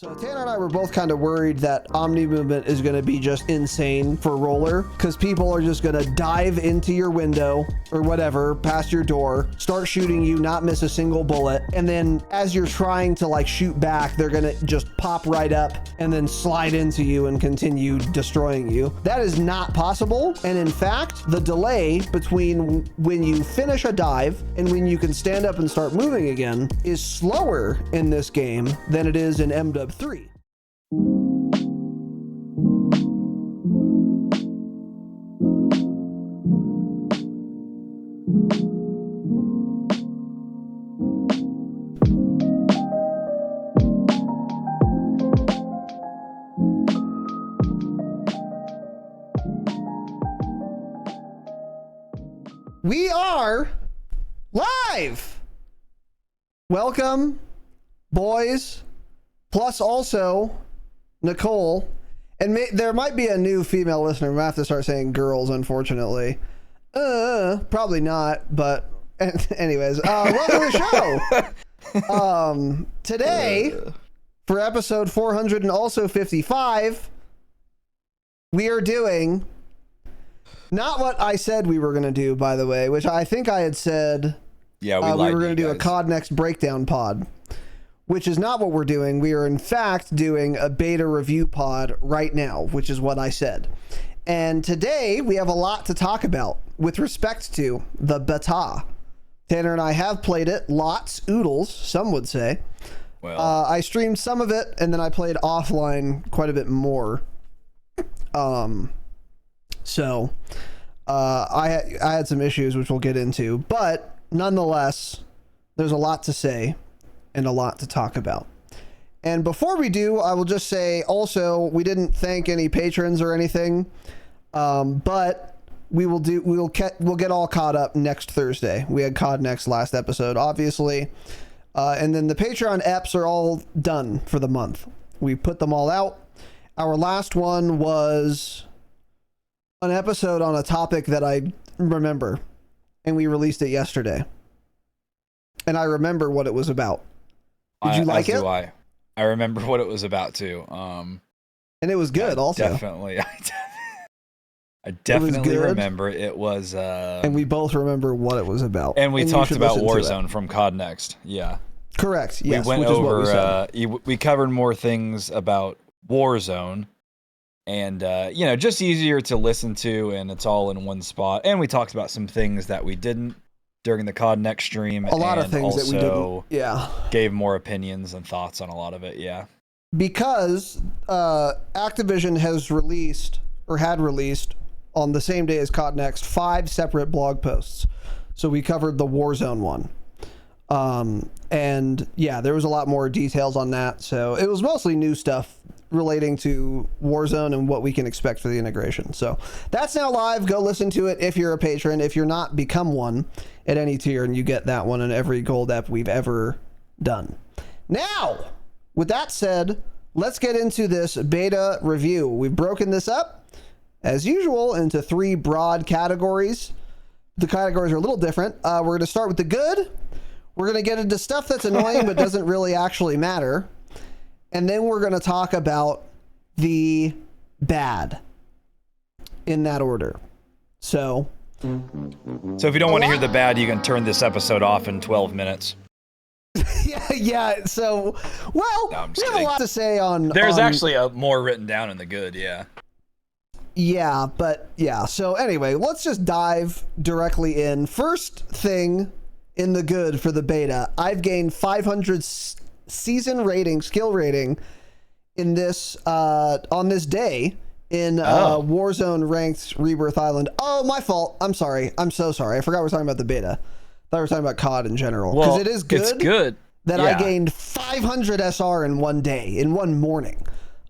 So Tanner and I were both kind of worried that Omnimovement is going to be just insane for roller, because people are just going to dive into your window or whatever, past your door, start shooting you, not miss a single bullet, and then as you're trying to like shoot back, they're going to just pop right up and then slide into you and continue destroying you. That is not possible, and in fact, the delay between when you finish a dive and when you can stand up and start moving again is slower in this game than it is in MW3. We are live. Welcome, boys. Plus also Nicole, and there might be a new female listener. I'm gonna have to start saying girls, unfortunately. Probably not, but anyways, welcome to the show. Today, for episode 400 and also 55, we are doing not what I said we were gonna do, by the way, which I think I had said. Yeah, we were gonna do a COD Next breakdown pod. Which is not what we're doing. We are in fact doing a beta review pod right now, which is what I said. And today we have a lot to talk about with respect to the beta. Tanner and I have played it, lots, oodles, some would say. Well, I streamed some of it and then I played offline quite a bit more. So I had some issues which we'll get into, but nonetheless, there's a lot to say and a lot to talk about. And before we do, I will just say also, we didn't thank any patrons or anything, but we'll get all caught up next Thursday. We had COD Next last episode, obviously. And then the Patreon EPs are all done for the month. We put them all out. Our last one was an episode on a topic that I remember, and we released it yesterday. And I remember what it was about. Did you like it? I remember what it was about too. And it was good also. Definitely. I definitely remember it was and we both remember what it was about. And we talked about Warzone from COD Next. Yeah. Correct. Yes. We went over we covered more things about Warzone and just easier to listen to, and it's all in one spot. And we talked about some things that we didn't during the COD Next stream. A lot of things that we didn't. Yeah. Gave more opinions and thoughts on a lot of it. Yeah. Because Activision has released or had released on the same day as COD Next 5 separate blog posts. So we covered the Warzone one. And yeah, there was a lot more details on that. So it was mostly new stuff relating to Warzone and what we can expect for the integration. So that's now live. Go listen to it if you're a patron. If you're not, become one at any tier and you get that one in every gold app we've ever done. Now, with that said, let's get into this beta review. We've broken this up as usual into 3 broad categories. The categories are a little different. We're going to start with the good. We're going to get into stuff that's annoying but doesn't really actually matter. And then we're going to talk about the bad in that order. So if you don't want to hear the bad, you can turn this episode off in 12 minutes. yeah. So, well, no, we have a lot to say on... There's actually more written down in the good, yeah. Yeah, but yeah. So anyway, let's just dive directly in. First thing in the good for the beta, I've gained 500 season rating, skill rating in this on this day in Warzone ranked Rebirth Island. Oh, my fault. I'm sorry. I'm so sorry. I forgot we were talking about the beta. I thought we were talking about COD in general. Because it is good. It's good that I gained 500 SR in one day, in one morning.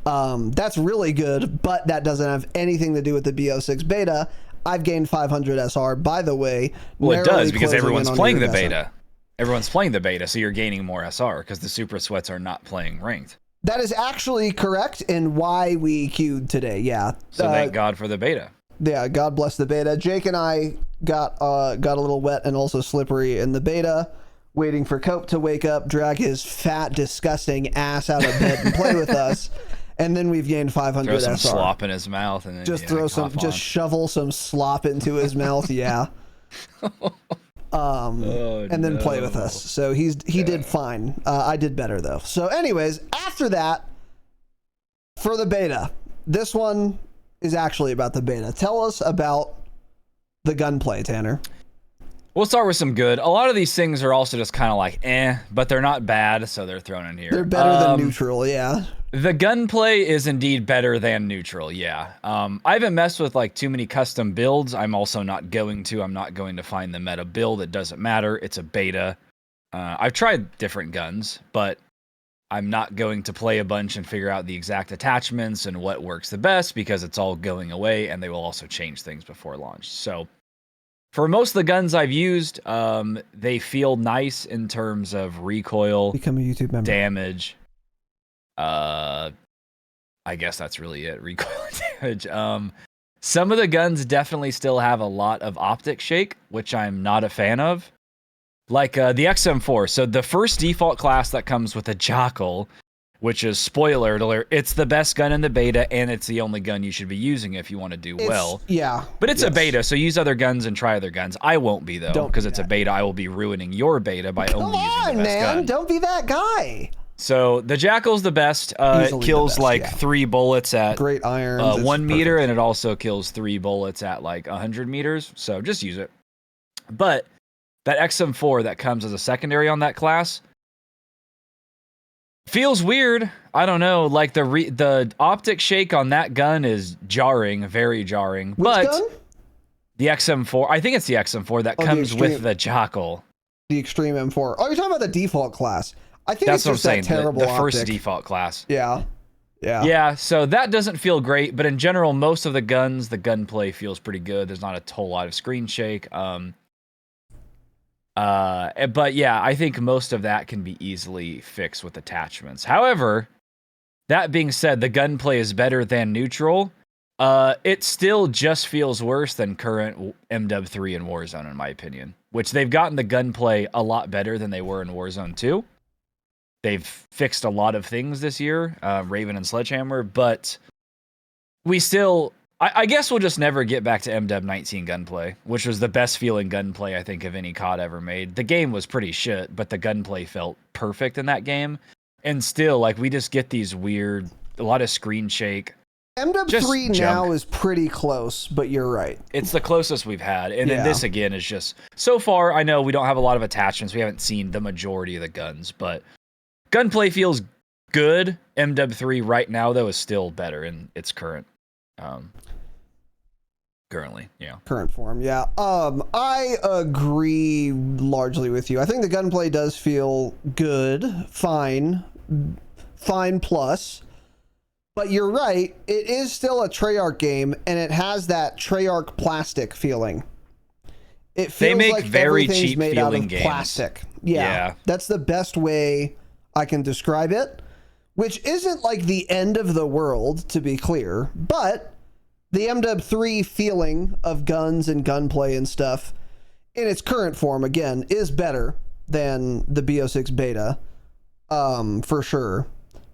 That's really good, but that doesn't have anything to do with the BO6 beta. I've gained 500 SR, by the way. Well, it does, because everyone's playing the beta. Everyone's playing the beta, so you're gaining more SR, because the Super Sweats are not playing ranked. That is actually correct, and why we queued today, yeah. So thank God for the beta. Yeah, God bless the beta. Jake and I got a little wet and also slippery in the beta. waiting for Cope to wake up, drag his fat, disgusting ass out of bed and play with us. And then we've gained 500 throw some SR. slop in his mouth and then Just throw some, just shovel some slop into his mouth. Yeah. And then play with us. So he did fine. I did better though. So anyways, after that, for the beta, this one is actually about the beta. Tell us about the gunplay, Tanner. We'll start with some good. A lot of these things are also just kind of like but they're not bad, so they're thrown in here. They're better than neutral, yeah. The gunplay is indeed better than neutral, yeah. I haven't messed with like too many custom builds. I'm also not going to. I'm not going to find the meta build. It doesn't matter. It's a beta. I've tried different guns, but I'm not going to play a bunch and figure out the exact attachments and what works the best because it's all going away, and they will also change things before launch. So for most of the guns I've used, they feel nice in terms of recoil, become a YouTube member, damage. I guess that's really it. Recoil and damage. Some of the guns definitely still have a lot of optic shake, which I'm not a fan of. Like the XM4. So the first default class that comes with a Jackal, which is spoiler alert, it's the best gun in the beta, and it's the only gun you should be using if you want to do well. Yeah. But it's a beta, so use other guns and try other guns. I won't be, though, because it's a beta. I will be ruining your beta by only using the best gun. Don't be that guy. So the Jackal's the best. It kills like 3 bullets at great irons, 1 meter, and it also kills 3 bullets at like 100 meters. So just use it. But that XM4 that comes as a secondary on that class feels weird. I don't know. Like the optic shake on that gun is jarring, very jarring. Which but gun? The XM4, I think it's the XM4 that comes with the Jackal. The Extreme M4. Oh, you're talking about the default class. I think that's it's just what I'm saying. Terrible the optic. First default class. Yeah. Yeah. Yeah, so that doesn't feel great, but in general, most of the guns, the gunplay feels pretty good. There's not a whole lot of screen shake. But yeah, I think most of that can be easily fixed with attachments. However, that being said, the gunplay is better than neutral. It still just feels worse than current MW3 and Warzone, in my opinion, which they've gotten the gunplay a lot better than they were in Warzone 2. They've fixed a lot of things this year, Raven and Sledgehammer, but we still... I guess we'll just never get back to MW19 gunplay, which was the best feeling gunplay I think of any COD ever made. The game was pretty shit, but the gunplay felt perfect in that game. And still, like, we just get these weird, a lot of screen shake. MW3 now is pretty close, but you're right. It's the closest we've had. And then this, again, is just... So far, I know we don't have a lot of attachments. We haven't seen the majority of the guns, but gunplay feels good. MW3 right now, though, is still better in its current... currently, yeah. Current form, yeah. I agree largely with you. I think the gunplay does feel good, fine plus. But you're right, it is still a Treyarch game, and it has that Treyarch plastic feeling. It feels they make like very everything's cheap made out of games. plastic. Yeah, that's the best way I can describe it. Which isn't like the end of the world, to be clear, but the MW3 feeling of guns and gunplay and stuff in its current form, again, is better than the BO6 beta, for sure.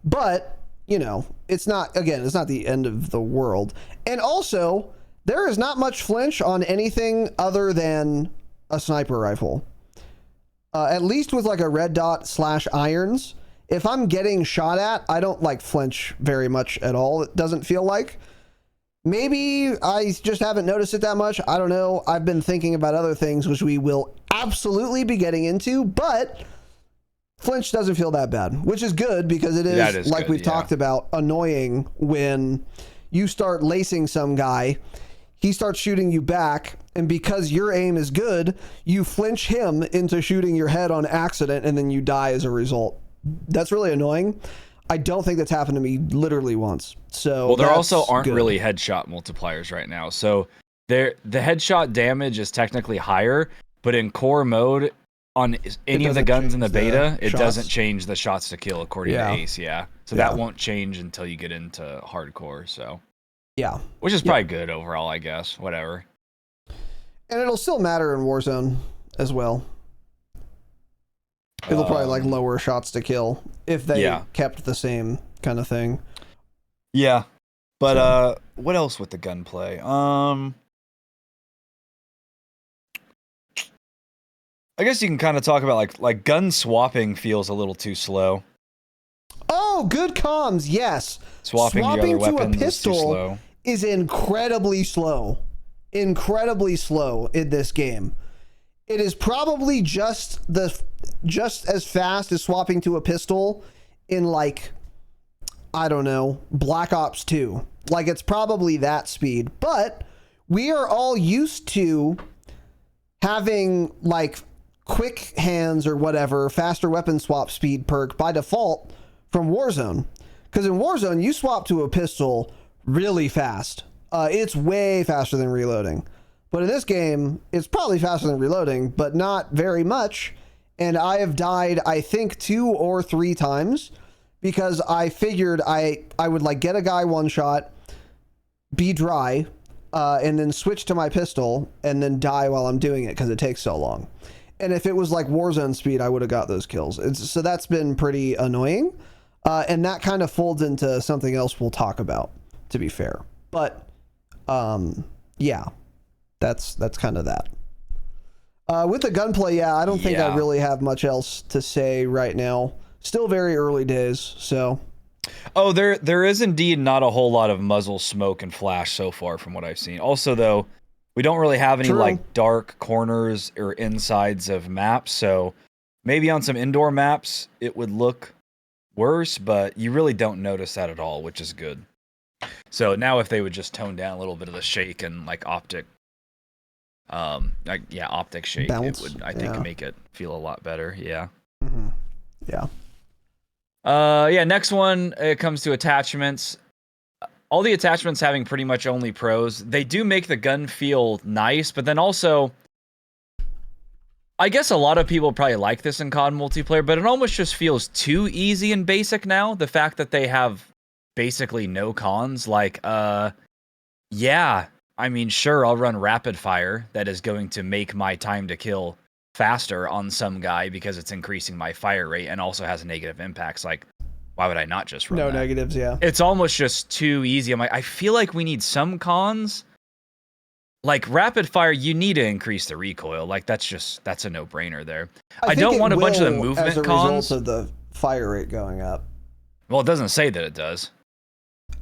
But, you know, it's not the end of the world. And also, there is not much flinch on anything other than a sniper rifle. At least with like a red dot / irons, if I'm getting shot at, I don't like flinch very much at all. It doesn't feel like. Maybe I just haven't noticed it that much. I don't know. I've been thinking about other things, which we will absolutely be getting into, but flinch doesn't feel that bad, which is good because it is like we've talked about, annoying when you start lacing some guy, he starts shooting you back, and because your aim is good, you flinch him into shooting your head on accident, and then you die as a result. That's really annoying. I don't think that's happened to me literally once. So well, there also aren't really headshot multipliers right now. So the headshot damage is technically higher, but in core mode on any of the guns in the beta, it doesn't change the shots to kill according to Ace. Yeah. So that won't change until you get into hardcore. So yeah, which is probably good overall, I guess. Whatever. And it'll still matter in Warzone as well. It'll probably like lower shots to kill if they Yeah. kept the same kind of thing. Yeah. But what else with the gunplay? I guess you can kind of talk about like gun swapping feels a little too slow. Oh, good comms. Yes. Swapping your other to a weapons is too pistol slow. is incredibly slow. Incredibly slow in this game. It is probably just as fast as swapping to a pistol in like, I don't know, Black Ops 2. Like, it's probably that speed. But we are all used to having like quick hands or whatever, faster weapon swap speed perk by default from Warzone. Because in Warzone, you swap to a pistol really fast. It's way faster than reloading. But in this game, it's probably faster than reloading, but not very much. And I have died, I think, 2 or 3 times because I figured I would like get a guy one shot, be dry, and then switch to my pistol and then die while I'm doing it because it takes so long. And if it was like Warzone speed, I would have got those kills. So that's been pretty annoying. And that kind of folds into something else we'll talk about, to be fair. But yeah, that's kind of that. With the gunplay, yeah, I don't think I really have much else to say right now. Still very early days, so. Oh, there is indeed not a whole lot of muzzle smoke and flash so far from what I've seen. Also, though, we don't really have any like dark corners or insides of maps, so maybe on some indoor maps it would look worse, but you really don't notice that at all, which is good. So now if they would just tone down a little bit of the shake and like optic optic shake, bounce, it would, I think, make it feel a lot better. Yeah. Mm-hmm. Yeah. Next one, it comes to attachments. All the attachments having pretty much only pros. They do make the gun feel nice, but then also, I guess a lot of people probably like this in COD multiplayer, but it almost just feels too easy and basic now. The fact that they have basically no cons, like, yeah, I mean, sure, I'll run rapid fire. That is going to make my time to kill faster on some guy because it's increasing my fire rate and also has negative impacts. Like, why would I not just run that? Negatives, yeah. It's almost just too easy. I'm like, I feel like we need some cons. Like rapid fire, you need to increase the recoil. Like that's a no-brainer there. I don't want a bunch of the movement as a cons. result of the fire rate going up. Well, it doesn't say that it does.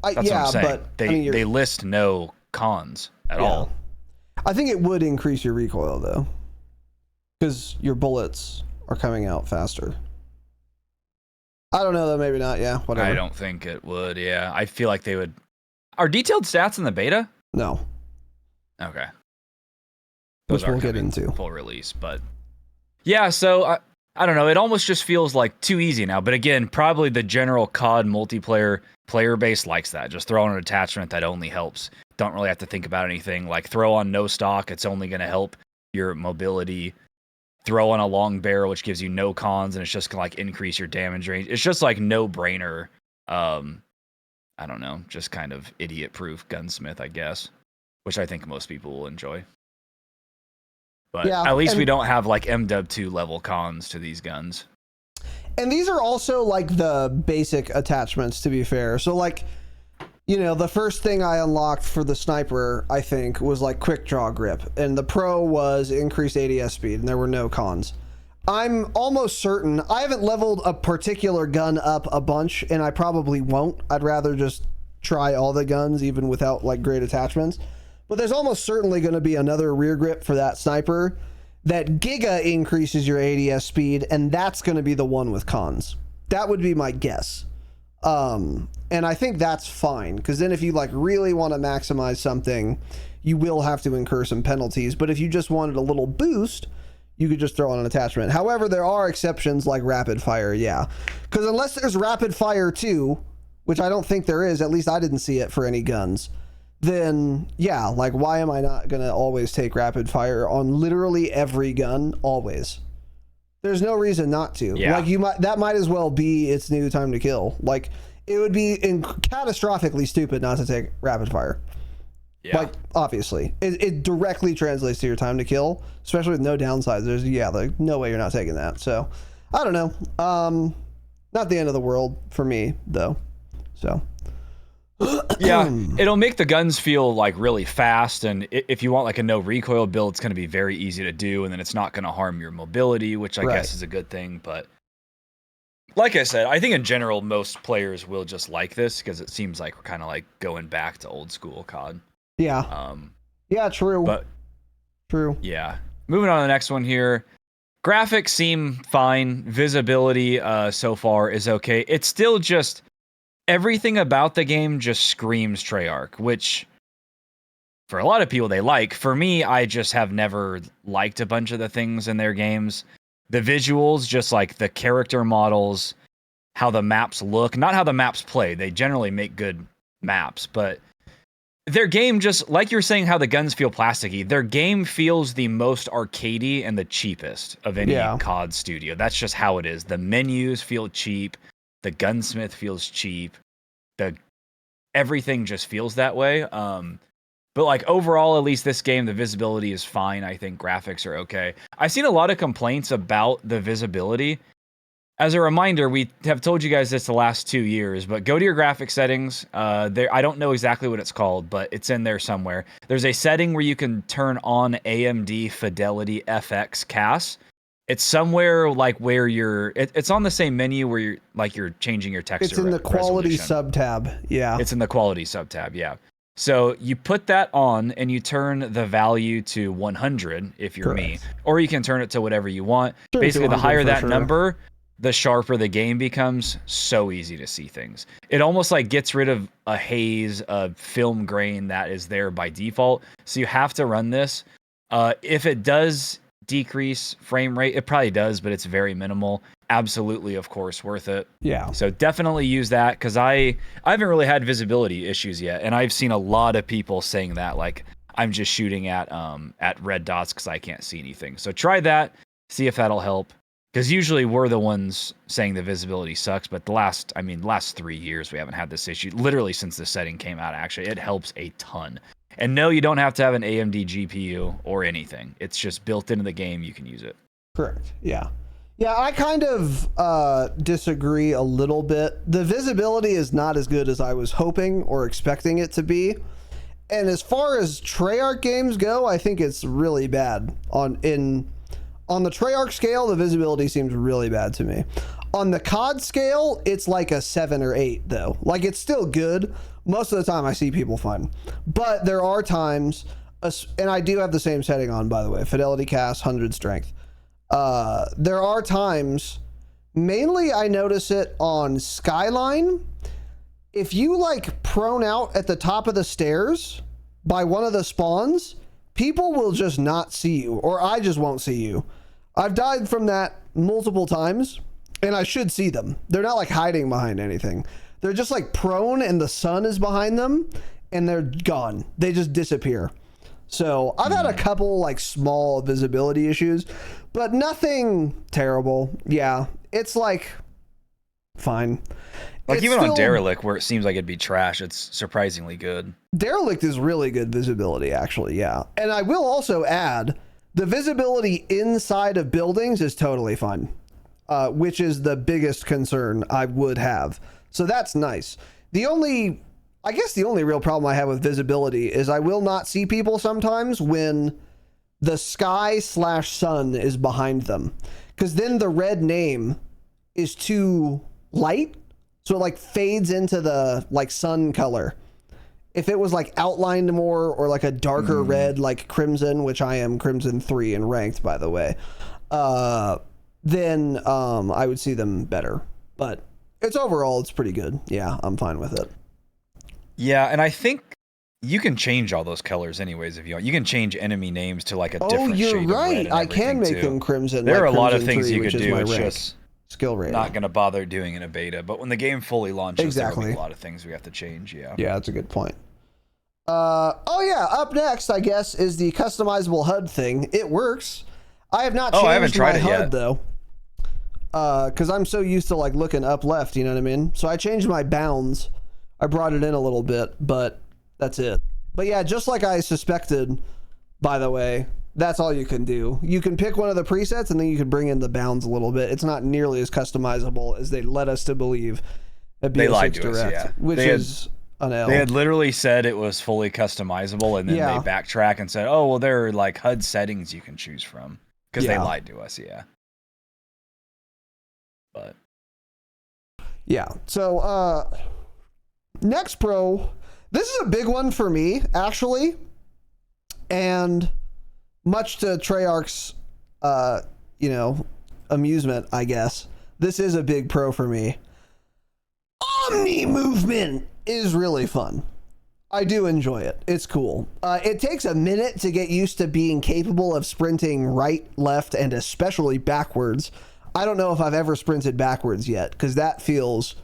That's what I'm saying. But they list no cons at all. I think it would increase your recoil though, because your bullets are coming out faster. I don't know though. Maybe not. Yeah, whatever. I don't think it would. Yeah, I feel like they would. Are detailed stats in the beta? No. Okay. Which we'll get into full release, but yeah. So I don't know. It almost just feels like too easy now. But again, probably the general COD multiplayer player base likes that. Just throw on an attachment that only helps. Don't really have to think about anything. Like throw on no stock. It's only going to help your mobility. Throw on a long barrel, which gives you no cons, and it's just gonna like increase your damage range. It's just like no brainer. I don't know, just kind of idiot proof gunsmith, I guess, which I think most people will enjoy. But at least we don't have like MW2 level cons to these guns. And these are also like the basic attachments, to be fair. So like, you know, the first thing I unlocked for the sniper, I think, was like quick draw grip. And the pro was increased ADS speed, and there were no cons. I'm almost certain, I haven't leveled a particular gun up a bunch, and I probably won't. I'd rather just try all the guns, even without like great attachments. But there's almost certainly going to be another rear grip for that sniper that giga increases your ADS speed, and that's going to be the one with cons. That would be my guess. And I think that's fine, because then if you like really want to maximize something, you will have to incur some penalties. But if you just wanted a little boost, you could just throw on an attachment. However, there are exceptions like rapid fire, yeah. Because unless there's rapid fire 2, which I don't think there is, at least I didn't see it for any guns, then yeah, like why am I not going to always take rapid fire on literally every gun, always? There's no reason not to. Yeah. Like that might as well be its new time to kill. Like it would be catastrophically stupid not to take rapid fire. Yeah. Like obviously, it directly translates to your time to kill, especially with no downsides. There's like no way you're not taking that. So I don't know. Not the end of the world for me though. So yeah, it'll make the guns feel like really fast, and if you want like a no recoil build, it's going to be very easy to do, and then it's not going to harm your mobility, which I guess is a good thing. But like I said, I think in general most players will just like this because it seems like we're kind of like going back to old school COD. Yeah. Yeah, true. But true. Yeah. Moving on to the next one here. Graphics seem fine. Visibility so far is okay. It's still just everything about the game just screams Treyarch, which for a lot of people they like. For me, I just have never liked a bunch of the things in their games. The visuals, just like the character models, how the maps look, not how the maps play. They generally make good maps, but their game, just like you're saying how the guns feel plasticky, their game feels the most arcadey and the cheapest of any COD studio. That's just how it is. The menus feel cheap. The gunsmith feels cheap. Everything just feels that way. But like overall, at least this game, the visibility is fine. I think graphics are okay. I've seen a lot of complaints about the visibility. As a reminder, we have told you guys this the last 2 years, but go to your graphic settings. I don't know exactly what it's called, but it's in there somewhere. There's a setting where you can turn on AMD Fidelity FX CAS. It's somewhere like where it's on the same menu where you're changing your texture. It's in the quality sub tab. Yeah. It's in the quality sub tab. Yeah. So you put that on and you turn the value to 100 if you're me, or you can turn it to whatever you want. Basically, the higher that number, the sharper the game becomes. So easy to see things. It almost like gets rid of a haze of film grain that is there by default. So you have to run this. If it does decrease frame rate, it probably does, but it's very minimal. Absolutely, of course, worth it. Yeah. So definitely use that, because I haven't really had visibility issues yet, and I've seen a lot of people saying that, like, I'm just shooting at red dots because I can't see anything. So try that, see if that'll help. Because usually we're the ones saying the visibility sucks, but the last 3 years we haven't had this issue. Literally since the setting came out, actually, it helps a ton. And no, you don't have to have an AMD GPU or anything. It's just built into the game. You can use it. Correct. Yeah. Yeah, I kind of disagree a little bit. The visibility is not as good as I was hoping or expecting it to be. And as far as Treyarch games go, I think it's really bad. On the Treyarch scale, the visibility seems really bad to me. On the COD scale, it's like a 7 or 8, though. Like, it's still good. Most of the time, I see people fine. But there are times, and I do have the same setting on, by the way, Fidelity CAS, 100 strength. There are times, mainly I notice it on Skyline. If you like prone out at the top of the stairs by one of the spawns, people will just not see you, or I just won't see you. I've died from that multiple times, and I should see them. They're not like hiding behind anything. They're just like prone and the sun is behind them and they're gone. They just disappear. So I've had a couple like small visibility issues, but nothing terrible. Yeah, it's like fine. Like, it's even on Derelict, where it seems like it'd be trash, it's surprisingly good. Derelict is really good visibility, actually, yeah. And I will also add, the visibility inside of buildings is totally fine, which is the biggest concern I would have. So that's nice. I guess the only real problem I have with visibility is I will not see people sometimes when the sky/sun is behind them, because then the red name is too light, so it like fades into the like sun color. If it was like outlined more, or like a darker red, like crimson, which I am crimson 3 and ranked, by the way, then I would see them better. But it's pretty good. Yeah, I'm fine with it. Yeah, and I think you can change all those colors anyways if you want. You can change enemy names to like a different shade of red. Oh, you're right. I can make them crimson. There are a lot of things you could do. It's just skill rating. Not going to bother doing in a beta, but when the game fully launches, there will be a lot of things we have to change. Yeah. Yeah, that's a good point. Oh yeah, up next, I guess, is the customizable HUD thing. It works. I have not changed I haven't tried my it HUD yet, though. Because I'm so used to like looking up left, you know what I mean? So I changed my bounds. I brought it in a little bit, but that's it. But yeah, just like I suspected, by the way, That's all you can do. You can pick one of the presets and then you can bring in the bounds a little bit. It's not nearly as customizable as they led us to believe at BO6 They lied to Direct, us, yeah. which is an L. They had literally said it was fully customizable, and then they backtrack and said, oh, well, there are like HUD settings you can choose from, because they lied to us, yeah. But yeah, so next pro, this is a big one for me, actually, and much to Treyarch's, amusement, I guess, this is a big pro for me. Omnimovement is really fun. I do enjoy it. It's cool. It takes a minute to get used to being capable of sprinting right, left, and especially backwards. I don't know if I've ever sprinted backwards yet, because that feels...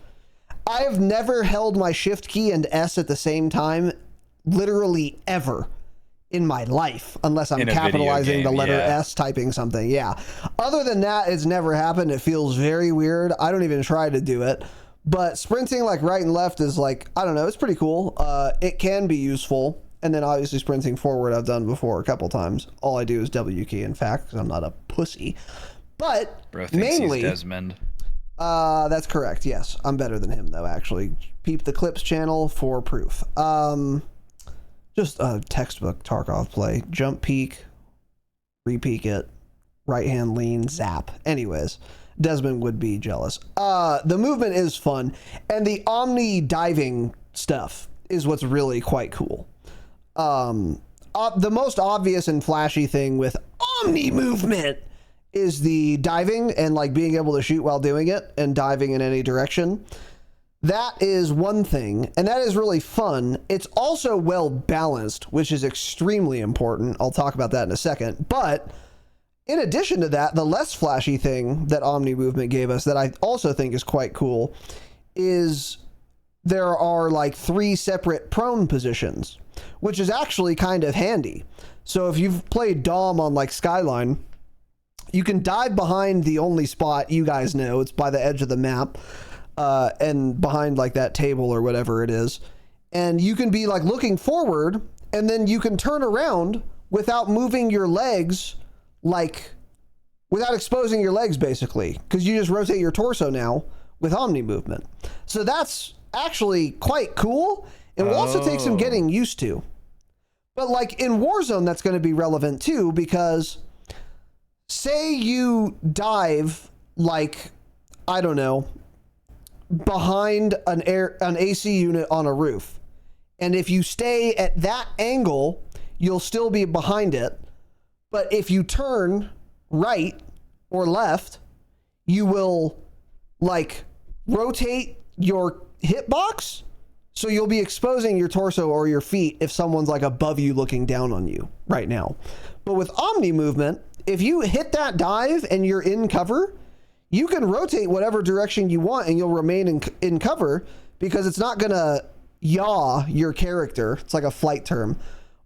I've never held my shift key and S at the same time, literally ever, in my life, unless I'm capitalizing the letter S, typing something. Yeah. Other than that, it's never happened. It feels very weird. I don't even try to do it. But sprinting like right and left is like, I don't know, it's pretty cool. It can be useful. And then obviously sprinting forward I've done before a couple times. All I do is W key, in fact, because I'm not a pussy. But bro thinks mainly... he's Desmond. That's correct, yes. I'm better than him, though, actually. Peep the Clips channel for proof. Just a textbook Tarkov play. Jump peek, re-peek it, right-hand lean, zap. Anyways... Desmond would be jealous. The movement is fun, and the omni diving stuff is what's really quite cool. The most obvious and flashy thing with omni movement is the diving and like being able to shoot while doing it and diving in any direction. That is one thing, and that is really fun. It's also well balanced, which is extremely important. I'll talk about that in a second, but in addition to that, the less flashy thing that Omnimovement gave us that I also think is quite cool is there are like 3 separate prone positions, which is actually kind of handy. So if you've played Dom on like Skyline, you can dive behind the only spot you guys know. It's by the edge of the map and behind like that table or whatever it is. And you can be like looking forward, and then you can turn around without moving your legs, like without exposing your legs basically, because you just rotate your torso now with Omni movement. So that's actually quite cool, and will also take some getting used to. But like in Warzone, that's going to be relevant too, because say you dive like, I don't know, behind an AC unit on a roof, and if you stay at that angle, you'll still be behind it. But if you turn right or left, you will like rotate your hitbox, so you'll be exposing your torso or your feet if someone's like above you looking down on you right now. But with Omni movement, if you hit that dive and you're in cover, you can rotate whatever direction you want and you'll remain in cover, because it's not gonna yaw your character. It's like a flight term.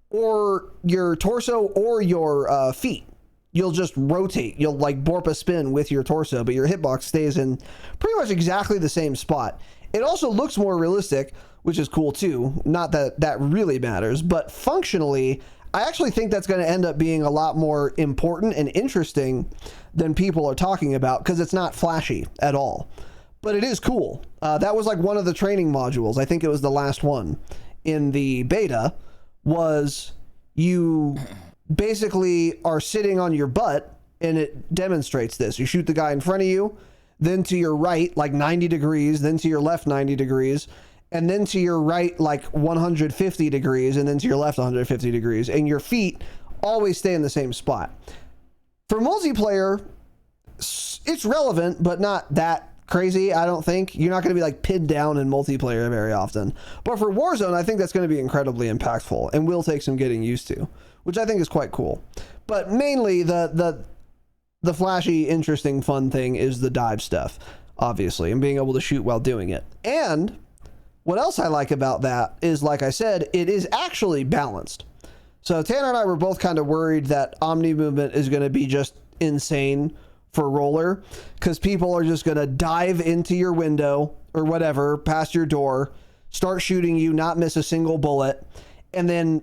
Or your torso or your feet. You'll just rotate. You'll like borp a spin with your torso, but your hitbox stays in pretty much exactly the same spot. It also looks more realistic, which is cool too. Not that that really matters, but functionally, I actually think that's going to end up being a lot more important and interesting than people are talking about, because it's not flashy at all. But it is cool. That was like one of the training modules. I think it was the last one in the beta. Was you basically are sitting on your butt, and it demonstrates this. You shoot the guy in front of you, then to your right like 90 degrees, then to your left 90 degrees, and then to your right like 150 degrees, and then to your left 150 degrees, and your feet always stay in the same spot. For multiplayer, it's relevant, but not that crazy. I don't think you're not going to be like pinned down in multiplayer very often, but for Warzone I think that's going to be incredibly impactful and will take some getting used to, which I think is quite cool. But mainly the flashy, interesting, fun thing is the dive stuff, obviously, and being able to shoot while doing it. And what else I like about that is, like I said, it is actually balanced. So Tanner and I were both kind of worried that Omni movement is going to be just insane for roller, because people are just going to dive into your window or whatever, past your door, start shooting you, not miss a single bullet, and then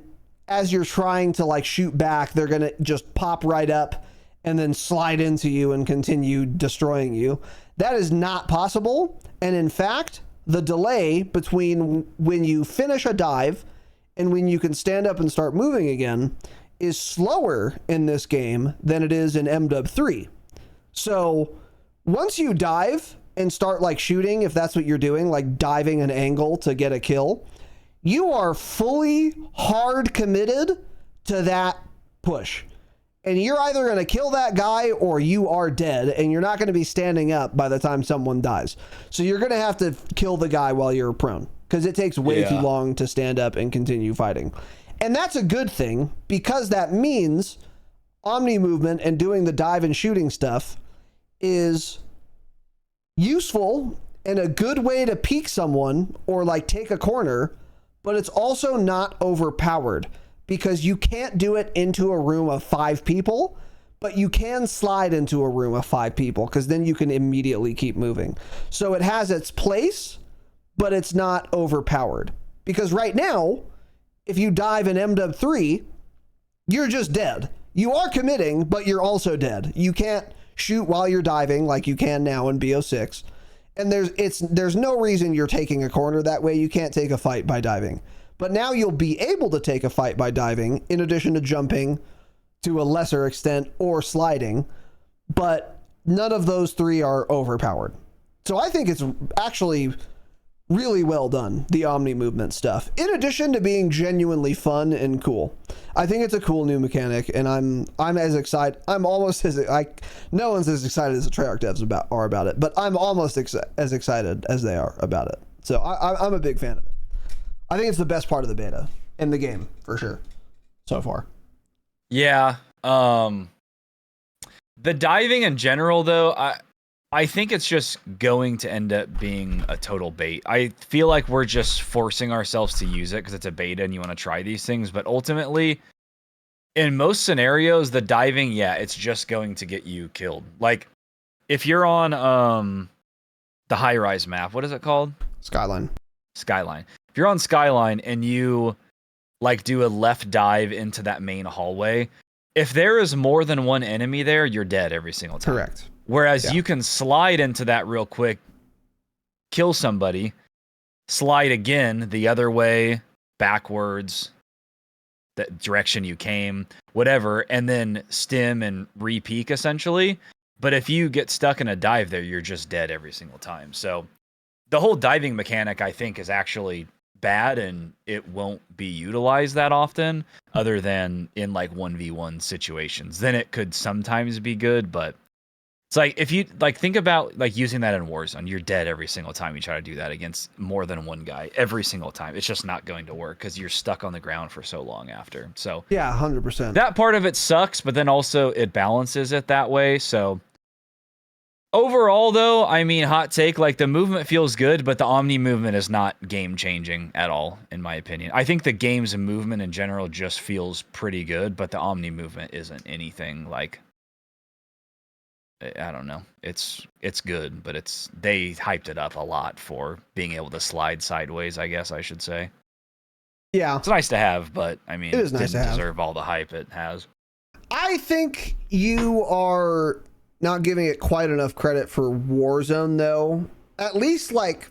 as you're trying to like shoot back, they're going to just pop right up and then slide into you and continue destroying you. That is not possible. And in fact, the delay between when you finish a dive and when you can stand up and start moving again is slower in this game than it is in MW 3. So once you dive and start like shooting, if that's what you're doing, like diving an angle to get a kill, you are fully hard committed to that push. And you're either going to kill that guy or you are dead, and you're not going to be standing up by the time someone dies. So you're going to have to kill the guy while you're prone, because it takes way too long to stand up and continue fighting. And that's a good thing, because that means Omnimovement and doing the dive and shooting stuff is useful and a good way to peek someone or like take a corner, but it's also not overpowered, because you can't do it into a room of 5 people, but you can slide into a room of 5 people, because then you can immediately keep moving. So it has its place, but it's not overpowered. Because right now, if you dive in MW 3, you're just dead. You are committing, but you're also dead. You can't shoot while you're diving like you can now in BO6. And there's no reason you're taking a corner that way. You can't take a fight by diving. But now you'll be able to take a fight by diving, in addition to jumping to a lesser extent or sliding. But none of those 3 are overpowered. So I think it's actually really well done, the Omnimovement stuff, in addition to being genuinely fun and cool. I think it's a cool new mechanic, and I'm as excited. I'm almost as no one's as excited as the Treyarch devs are about it, but I'm almost as excited as they are about it. So I'm a big fan of it. I think it's the best part of the beta in the game for sure so far. Yeah. The diving in general, though, I think it's just going to end up being a total bait. I feel like we're just forcing ourselves to use it because it's a beta and you want to try these things. But ultimately, in most scenarios, the diving, it's just going to get you killed. Like, if you're on the high-rise map, what is it called? Skyline. If you're on Skyline and you like do a left dive into that main hallway, if there is more than one enemy there, you're dead every single time. Correct. Whereas you can slide into that real quick, kill somebody, slide again the other way, backwards, the direction you came, whatever, and then stim and re-peek essentially. But if you get stuck in a dive there, you're just dead every single time. So the whole diving mechanic, I think, is actually bad, and it won't be utilized that often other than in like 1v1 situations. Then it could sometimes be good, but it's like, if you like think about like using that in Warzone, you're dead every single time you try to do that against more than one guy. Every single time. It's just not going to work because you're stuck on the ground for so long after. So yeah, 100%. That part of it sucks, but then also it balances it that way. So overall, though, I mean, hot take, like the movement feels good, but the Omnimovement is not game changing at all, in my opinion. I think the game's movement in general just feels pretty good, but the Omnimovement isn't anything like, I don't know. It's good, but they hyped it up a lot for being able to slide sideways, I guess I should say. Yeah. It's nice to have, but I mean, it is nice to have. Deserve all the hype it has. I think you are not giving it quite enough credit for Warzone, though. At least, like,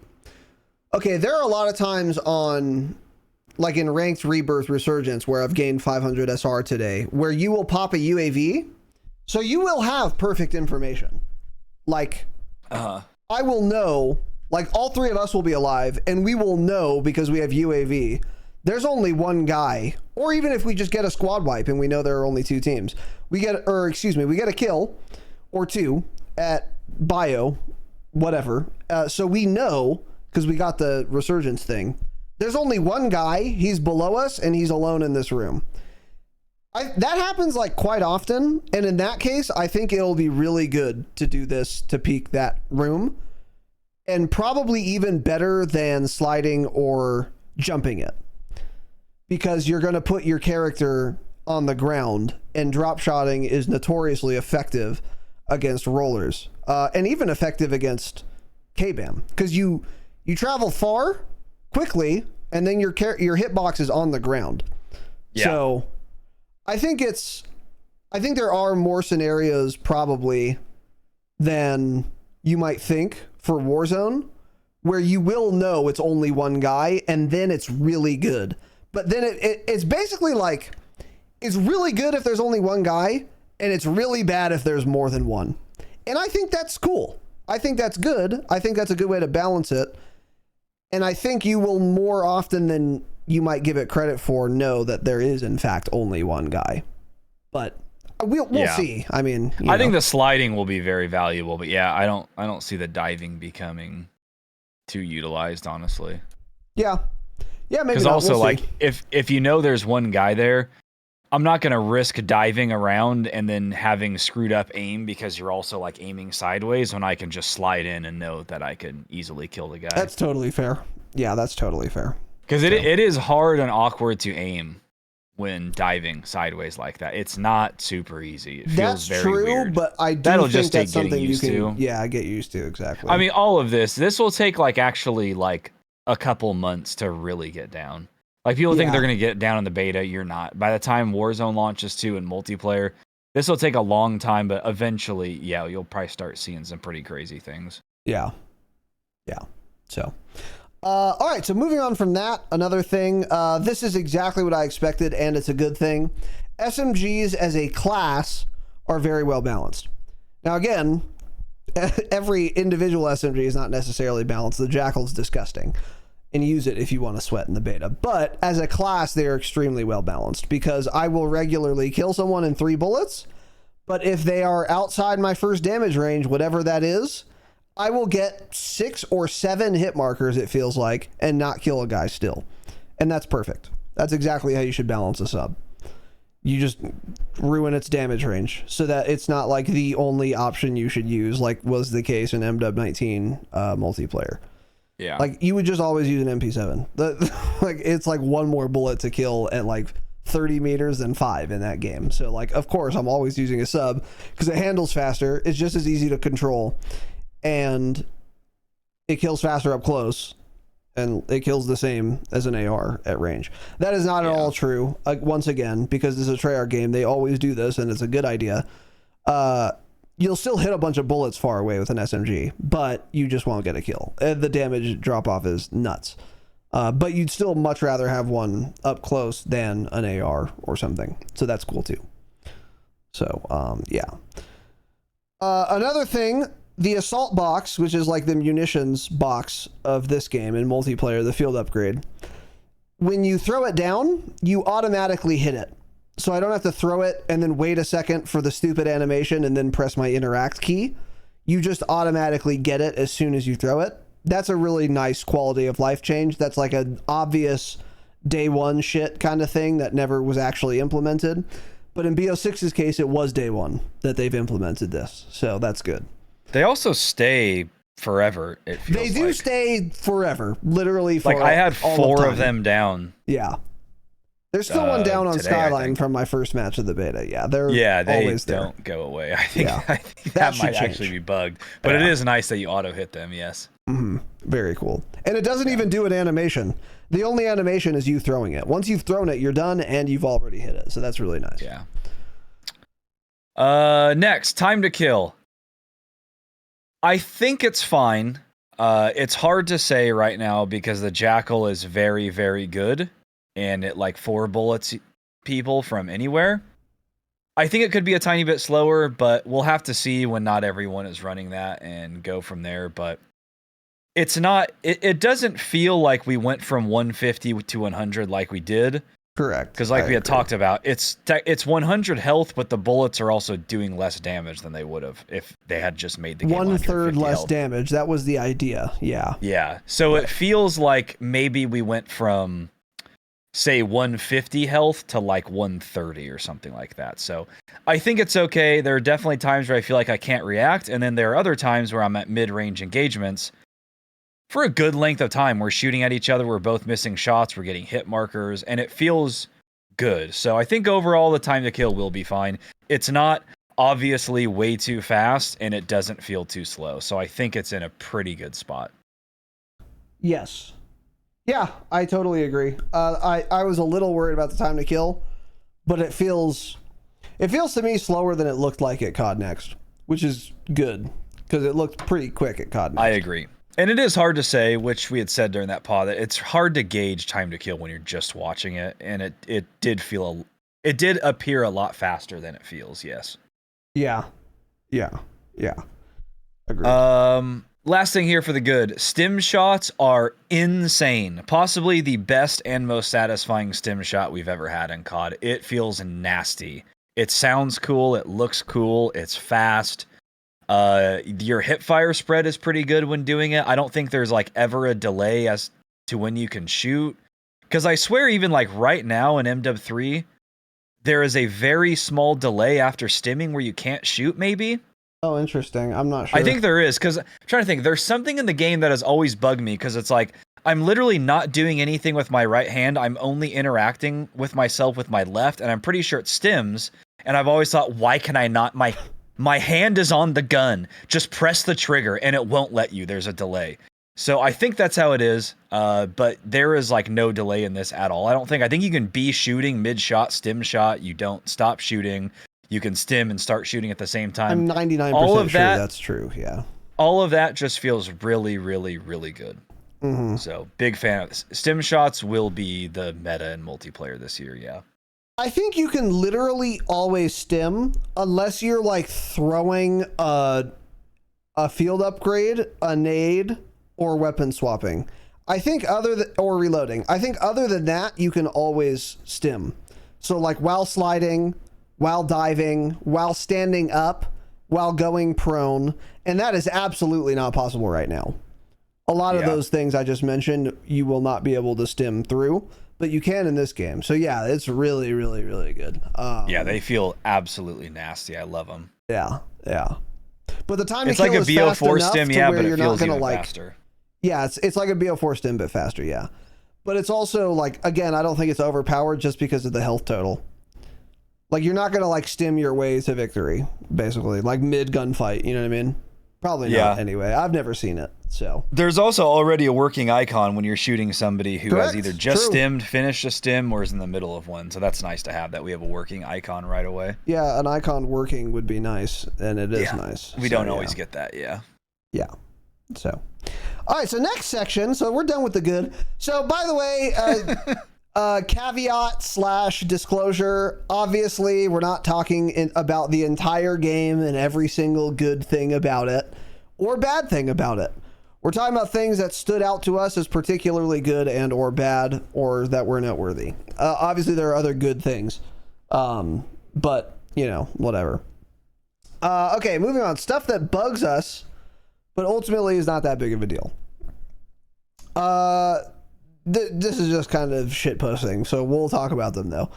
okay, there are a lot of times on, like in Ranked Rebirth Resurgence, where I've gained 500 SR today, where you will pop a UAV. So you will have perfect information. Like, I will know, like all 3 of us will be alive, and we will know, because we have UAV, there's only one guy. Or even if we just get a squad wipe and we know there are only 2 teams, we get a kill or 2 at bio, whatever. So we know, because we got the resurgence thing, there's only one guy, he's below us, and he's alone in this room. That happens like quite often, and in that case, I think it'll be really good to do this to peek that room, and probably even better than sliding or jumping it, because you're going to put your character on the ground, and dropshotting is notoriously effective against rollers, and even effective against K-BAM, because you travel far quickly, and then your hitbox is on the ground. Yeah. So I think there are more scenarios probably than you might think for Warzone, where you will know it's only one guy, and then it's really good. But then it's basically like, it's really good if there's only one guy, and it's really bad if there's more than one. And I think that's cool. I think that's good. I think that's a good way to balance it. And I think you will more often than you might give it credit for know that there is in fact only one guy. But we'll see. I mean, I think the sliding will be very valuable, but yeah, I don't see the diving becoming too utilized, honestly. Yeah, maybe. Because also, like, if you know there's one guy there, I'm not gonna risk diving around and then having screwed up aim because you're also like aiming sideways when I can just slide in and know that I can easily kill the guy. That's totally fair. Yeah, that's totally fair. Because it is hard and awkward to aim when diving sideways like that. It's not super easy. It feels very weird. But I do That'll think just that's take getting something used to. Yeah, get used to, exactly. I mean, all of this will take like actually like a couple months to really get down. Like, people think they're going to get down in the beta. You're not. By the time Warzone launches too in multiplayer, this will take a long time, but eventually, yeah, you'll probably start seeing some pretty crazy things. Yeah. So, all right. So moving on from that, another thing, this is exactly what I expected, and it's a good thing. SMGs as a class are very well balanced. Now, again, every individual SMG is not necessarily balanced. The Jackal's disgusting, and use it if you want to sweat in the beta. But as a class, they are extremely well balanced, because I will regularly kill someone in 3 bullets, but if they are outside my first damage range, whatever that is, I will get 6 or 7 hit markers, it feels like, and not kill a guy still. And that's perfect. That's exactly how you should balance a sub. You just ruin its damage range so that it's not like the only option you should use, like was the case in MW19 multiplayer. Yeah. Like, you would just always use an MP7. Like, it's like 1 more bullet to kill at like 30 meters than 5 in that game. So, like, of course, I'm always using a sub because it handles faster. It's just as easy to control, and it kills faster up close, and it kills the same as an AR at range. That is not at all true. Once again, because this is a Treyarch game, they always do this, and it's a good idea. You'll still hit a bunch of bullets far away with an SMG, but you just won't get a kill. The damage drop off is nuts. But you'd still much rather have one up close than an AR or something. So that's cool too. So, yeah. Another thing, the assault box, which is like the munitions box of this game in multiplayer, the field upgrade. When you throw it down, you automatically hit it. So I don't have to throw it and then wait a second for the stupid animation and then press my interact key. You just automatically get it as soon as you throw it. That's a really nice quality of life change. That's like an obvious day one shit kind of thing that never was actually implemented. But in BO6's case, it was day one that they've implemented this. So that's good. They also stay forever, it feels They do stay forever, literally for like I had all 4 of of them down. Yeah. There's still one down on today, Skyline from my first match of the beta. Yeah, they're they always there. don't go away. I think, Yeah. I think That that might should actually change. be bugged. But it is nice that you auto hit them, yes. Mm-hmm. Very cool. And it doesn't even do an animation. The only animation is you throwing it. Once you've thrown it, you're done, and you've already hit it. So that's really nice. Yeah. Next, time to kill. I think it's fine. It's hard to say right now because the Jackal is very, very good, and it like 4 bullets people from anywhere. I think it could be a tiny bit slower, but we'll have to see when not everyone is running that and go from there. But it's not. It doesn't feel like we went from 150 to 100 like we did. Correct. Because like we had talked about, it's 100 health, but the bullets are also doing less damage than they would have if they had just made the game 1/3 less health. damage. That was the idea. Yeah. Yeah. So it feels like maybe we went from, say, 150 health to like 130 or something like that. So I think it's okay. There are definitely times where I feel like I can't react, and then there are other times where I'm at mid-range engagements for a good length of time. We're shooting at each other, we're both missing shots, we're getting hit markers, and it feels good. So I think overall the time to kill will be fine. It's not obviously way too fast, and it doesn't feel too slow. So I think it's in a pretty good spot. Yes. Yeah, I totally agree. I was a little worried about the time to kill but it feels to me slower than it looked like at COD Next, which is good because it looked pretty quick at COD Next. I agree. And it is hard to say, which we had said during that pod, that it's hard to gauge time to kill when you're just watching it, and it did appear a lot faster than it feels. Yes. Yeah. Agreed. Last thing here for the good. Stim shots are insane. Possibly the best and most satisfying stim shot we've ever had in COD. It feels nasty. It sounds cool. It looks cool. It's fast. Your hip fire spread is pretty good when doing it. I don't think there's like ever a delay as to when you can shoot. Because I swear even like right now in MW3, there is a very small delay after stimming where you can't shoot maybe. Oh, interesting. I'm not sure. I think there is, because I'm trying to think. There's something in the game that has always bugged me, because it's like, I'm literally not doing anything with my right hand. I'm only interacting with myself with my left, and I'm pretty sure it stims. And I've always thought, why can I not? My hand is on the gun. Just press the trigger, and it won't let you. There's a delay. So I think that's how it is, but there is like no delay in this at all. I think you can be shooting mid-shot, stim shot. You don't stop shooting. You can stim and start shooting at the same time. I'm 99% sure that's true, yeah. All of that just feels really, really, really good. Mm-hmm. So, big fan of this. Stim shots will be the meta in multiplayer this year, yeah. I think you can literally always stim unless you're like throwing a field upgrade, a nade, or weapon swapping. Or reloading. I think other than that, you can always stim. So like while sliding, while diving, while standing up, while going prone, and that is absolutely not possible right now. A lot of those things I just mentioned, you will not be able to stim through, but you can in this game. So yeah, it's really, really, really good. Yeah, they feel absolutely nasty. I love them. Yeah. But the time it's to kill like a is fast BO4 enough stim, to yeah, where but you're it not feels gonna even like faster. Yeah, it's like a BO4 stim, but faster, yeah. But it's also like, again, I don't think it's overpowered just because of the health total. Like, you're not going to, like, stim your way to victory, basically. Like, mid-gunfight, you know what I mean? Probably not, anyway. I've never seen it, so. There's also already a working icon when you're shooting somebody who has either just stimmed, finished a stim, or is in the middle of one. So that's nice to have, that we have a working icon right away. Yeah, an icon working would be nice, and it is nice. We don't always get that, Yeah, so. All right, so next section. So we're done with the good. So, by the way... caveat / disclosure, obviously we're not talking about the entire game and every single good thing about it or bad thing about it. We're talking about things that stood out to us as particularly good and or bad, or that were noteworthy. Obviously there are other good things, but you know, whatever. Okay, moving on. Stuff that bugs us but ultimately is not that big of a deal. This is just kind of shit posting, so we'll talk about them though.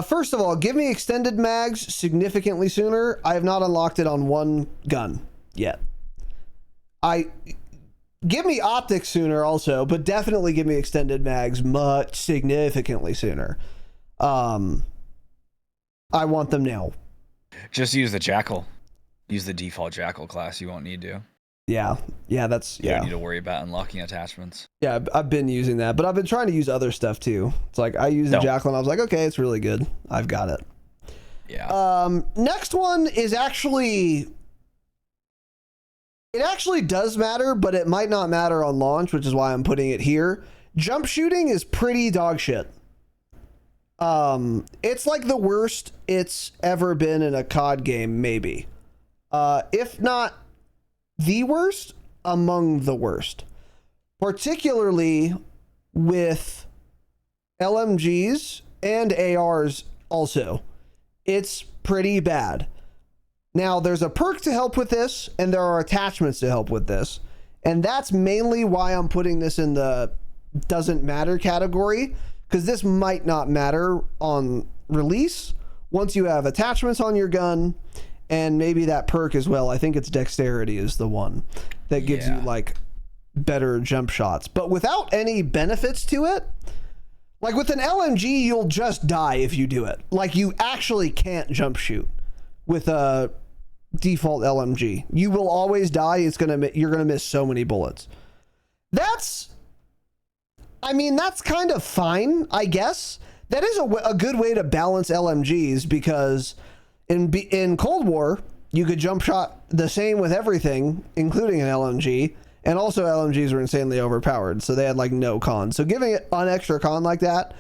First of all, give me extended mags significantly sooner. I have not unlocked it on one gun yet. Give me optics sooner also, but definitely give me extended mags much significantly sooner. I want them now. Just use the Jackal. Use the default Jackal class. You won't need to. Yeah, you don't need to worry about unlocking attachments. Yeah, I've been using that, but I've been trying to use other stuff too. It's like I use the Jackal and I was like, okay, it's really good. I've got it. Yeah. Next one is actually, it actually does matter, but it might not matter on launch, which is why I'm putting it here. Jump shooting is pretty dog shit. It's like the worst it's ever been in a COD game, maybe. If not the worst, among the worst, particularly with LMGs and ARs also. It's pretty bad. Now, there's a perk to help with this, and there are attachments to help with this, and that's mainly why I'm putting this in the doesn't matter category, because this might not matter on release once you have attachments on your gun. And maybe that perk as well. I think it's dexterity is the one that gives you like better jump shots, but without any benefits to it. Like with an LMG, you'll just die if you do it. Like you actually can't jump shoot with a default LMG. You will always die. You're gonna miss so many bullets. That's kind of fine, I guess. That is a good way to balance LMGs, because in Cold War, you could jump shot the same with everything, including an LMG, and also LMGs were insanely overpowered, so they had like no cons. So giving it an extra con like that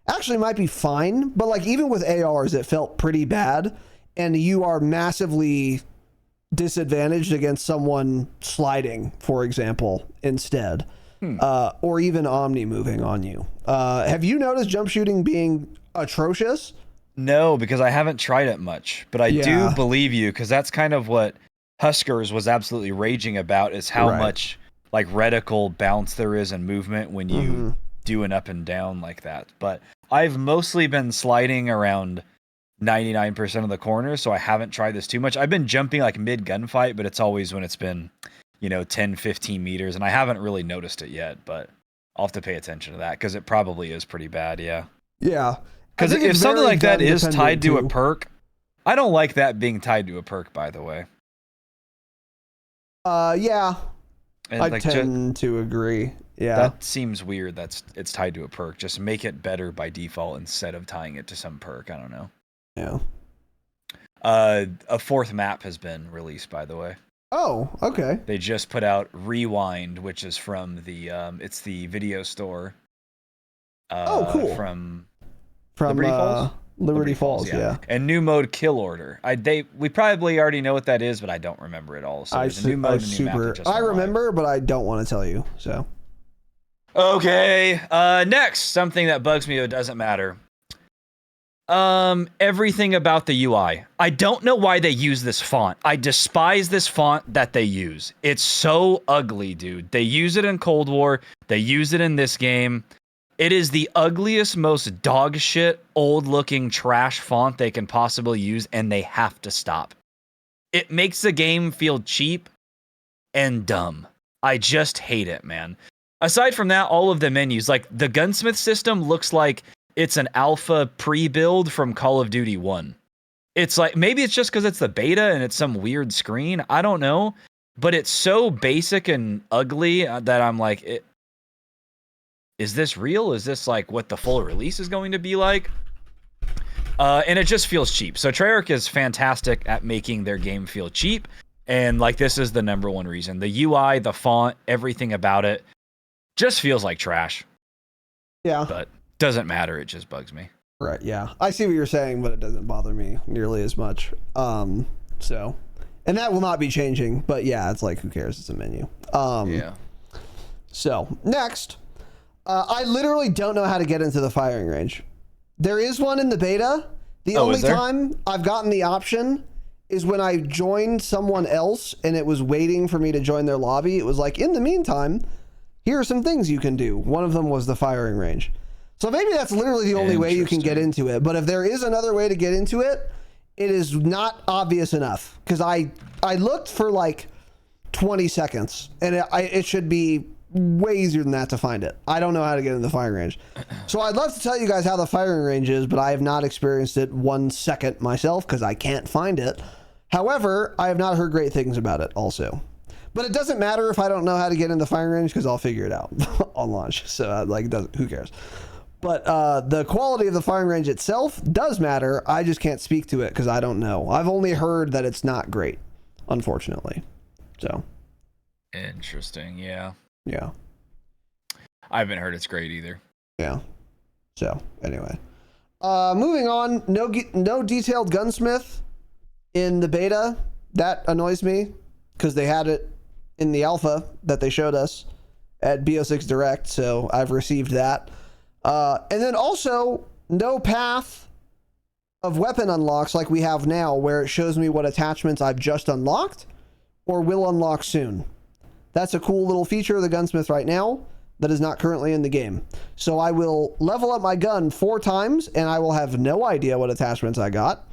actually might be fine, but like even with ARs, it felt pretty bad, and you are massively disadvantaged against someone sliding, for example, instead. Or even Omni moving on you. Have you noticed jump shooting being atrocious? No, because I haven't tried it much, but I do believe you, because that's kind of what Huskers was absolutely raging about, is how much like reticle bounce there is in movement when you do an up and down like that. But I've mostly been sliding around 99% of the corners, so I haven't tried this too much. I've been jumping like mid gunfight, but it's always when it's been 10, 15 meters, and I haven't really noticed it yet, but I'll have to pay attention to that, because it probably is pretty bad, yeah. Yeah. Because if something like that is tied to a perk, I don't like that being tied to a perk, by the way. Yeah. And I tend to agree. Yeah. That seems weird it's tied to a perk. Just make it better by default instead of tying it to some perk. I don't know. Yeah. A fourth map has been released, by the way. Oh, okay. They just put out Rewind, which is from the it's the video store. Cool. From Liberty Falls. Liberty Falls, yeah. And new mode Kill Order. We probably already know what that is, but I don't remember it all. So there's a new mode, and new map that just I remember, but I don't want to tell you. So. Okay. Next, something that bugs me, but doesn't matter. Everything about the UI. I don't know why they use this font. I despise this font that they use. It's so ugly, dude. They use it in Cold War. They use it in this game. It is the ugliest, most dog shit, old-looking trash font they can possibly use, and they have to stop. It makes the game feel cheap and dumb. I just hate it, man. Aside from that, all of the menus, like the gunsmith system looks like it's an alpha pre-build from Call of Duty 1. It's like, maybe it's just because it's the beta and it's some weird screen. I don't know. But it's so basic and ugly that I'm like, is this real? Is this like what the full release is going to be like? And it just feels cheap. So Treyarch is fantastic at making their game feel cheap. And like, this is the number one reason. The UI, the font, everything about it just feels like trash. Yeah. But doesn't matter. It just bugs me. Right. Yeah. I see what you're saying, but it doesn't bother me nearly as much. So, and that will not be changing, but yeah, it's like, who cares? It's a menu. Yeah. So next, I literally don't know how to get into the firing range. There is one in the beta. The only time I've gotten the option is when I joined someone else and it was waiting for me to join their lobby. It was like, in the meantime, here are some things you can do. One of them was the firing range. So maybe that's literally the only way you can get into it. But if there is another way to get into it, it is not obvious enough. Because I looked for like 20 seconds, and it should be way easier than that to find it. I don't know how to get in the firing range. So I'd love to tell you guys how the firing range is, but I have not experienced it 1 second myself because I can't find it. However, I have not heard great things about it also. But it doesn't matter if I don't know how to get in the firing range because I'll figure it out on launch. So who cares? But the quality of the firing range itself does matter. I just can't speak to it because I don't know. I've only heard that it's not great, unfortunately. So. Interesting. Yeah. Yeah. I haven't heard it's great either. Yeah. So anyway, moving on. No detailed gunsmith in the beta. That annoys me because they had it in the alpha that they showed us at BO6 Direct. So I've received that. And then also no path of weapon unlocks like we have now, where it shows me what attachments I've just unlocked or will unlock soon. That's a cool little feature of the gunsmith right now that is not currently in the game. So I will level up my gun 4 times and I will have no idea what attachments I got.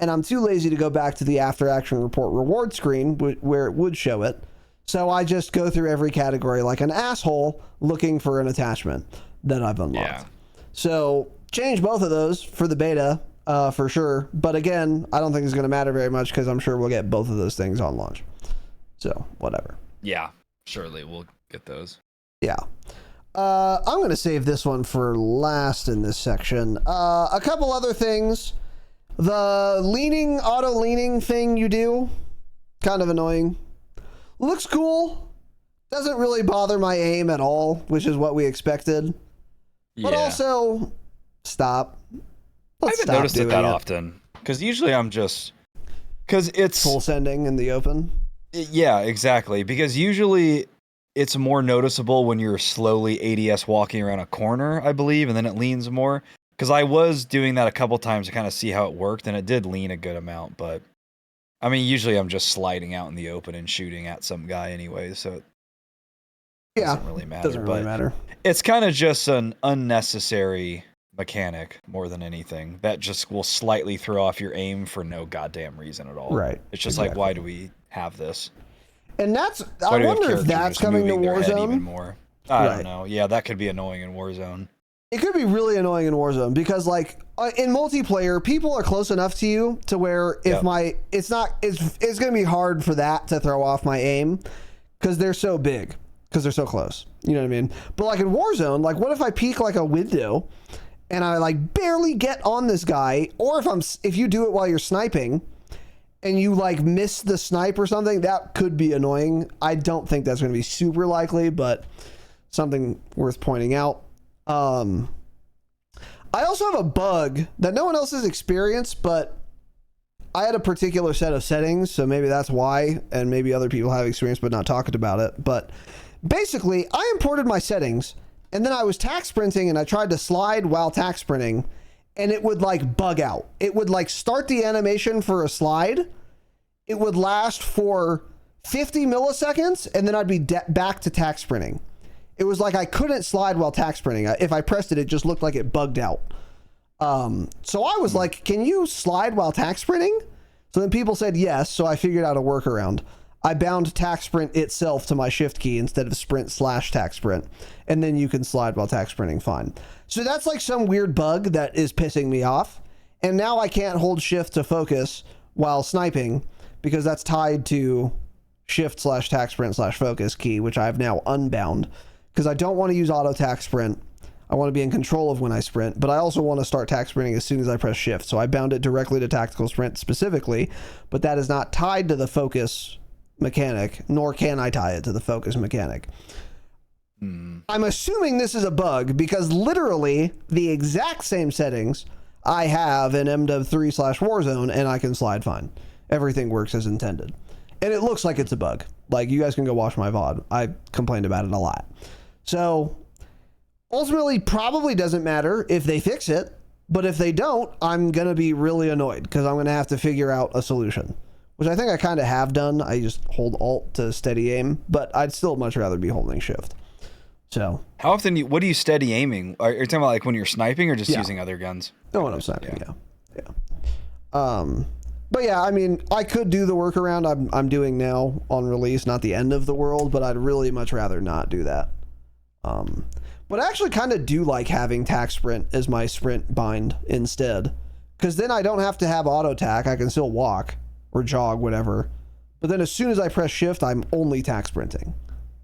And I'm too lazy to go back to the after action report reward screen where it would show it. So I just go through every category like an asshole looking for an attachment that I've unlocked. Yeah. So change both of those for the beta for sure. But again, I don't think it's going to matter very much because I'm sure we'll get both of those things on launch. So whatever. Yeah, surely we'll get those. Yeah. I'm going to save this one for last in this section. A couple other things. The auto leaning thing you do, kind of annoying. Looks cool. Doesn't really bother my aim at all, which is what we expected. But also, stop. I haven't noticed it that often. Because usually because it's full sending in the open. Yeah, exactly. Because usually it's more noticeable when you're slowly ADS walking around a corner, I believe, and then it leans more. Because I was doing that a couple times to kind of see how it worked, and it did lean a good amount. But I mean, usually I'm just sliding out in the open and shooting at some guy anyway, so it doesn't really matter. Doesn't really matter. It's kind of just an unnecessary mechanic more than anything that just will slightly throw off your aim for no goddamn reason at all. Right. It's just like, why do we have this? And I wonder if that's coming to Warzone. Even more. I don't know. Yeah, that could be annoying in Warzone. It could be really annoying in Warzone because, like, in multiplayer, people are close enough to you to where it's going to be hard for that to throw off my aim because they're so big, because they're so close. You know what I mean? But like in Warzone, like, what if I peek like a window and I like barely get on this guy, or if you do it while you're sniping and you like miss the snipe or something, that could be annoying. I don't think that's going to be super likely, but something worth pointing out. I also have a bug that no one else has experienced, but I had a particular set of settings, so maybe that's why, and maybe other people have experience but not talked about it. But basically, I imported my settings, and then I was tack sprinting, and I tried to slide while tack sprinting, and it would like bug out. It would like start the animation for a slide. It would last for 50 milliseconds, and then I'd be back to tack sprinting. It was like I couldn't slide while tack sprinting. If I pressed it, it just looked like it bugged out. So I was like, can you slide while tack sprinting? So then people said yes, so I figured out a workaround. I bound tack sprint itself to my shift key instead of sprint/tack sprint, and then you can slide while tack sprinting fine. So that's like some weird bug that is pissing me off. And now I can't hold shift to focus while sniping because that's tied to shift/tack sprint/focus key, which I've now unbound. Because I don't want to use auto tack sprint. I want to be in control of when I sprint, but I also want to start tack sprinting as soon as I press shift. So I bound it directly to tactical sprint specifically, but that is not tied to the focus mechanic, nor can I tie it to the focus mechanic. I'm assuming this is a bug because literally the exact same settings I have in MW3/Warzone, and I can slide fine. Everything works as intended. And it looks like it's a bug. Like, you guys can go watch my VOD. I complained about it a lot. So ultimately, probably doesn't matter if they fix it, but if they don't, I'm going to be really annoyed because I'm going to have to figure out a solution, which I think I kind of have done. I just hold Alt to steady aim, but I'd still much rather be holding Shift. So how often what are you steady aiming? Are you talking about like when you're sniping or just using other guns? No, when I'm sniping, yeah. But yeah, I mean, I could do the workaround I'm doing now on release, not the end of the world, but I'd really much rather not do that. But I actually kind of do like having tack sprint as my sprint bind instead, because then I don't have to have auto tack. I can still walk or jog, whatever. But then as soon as I press shift, I'm only tack sprinting.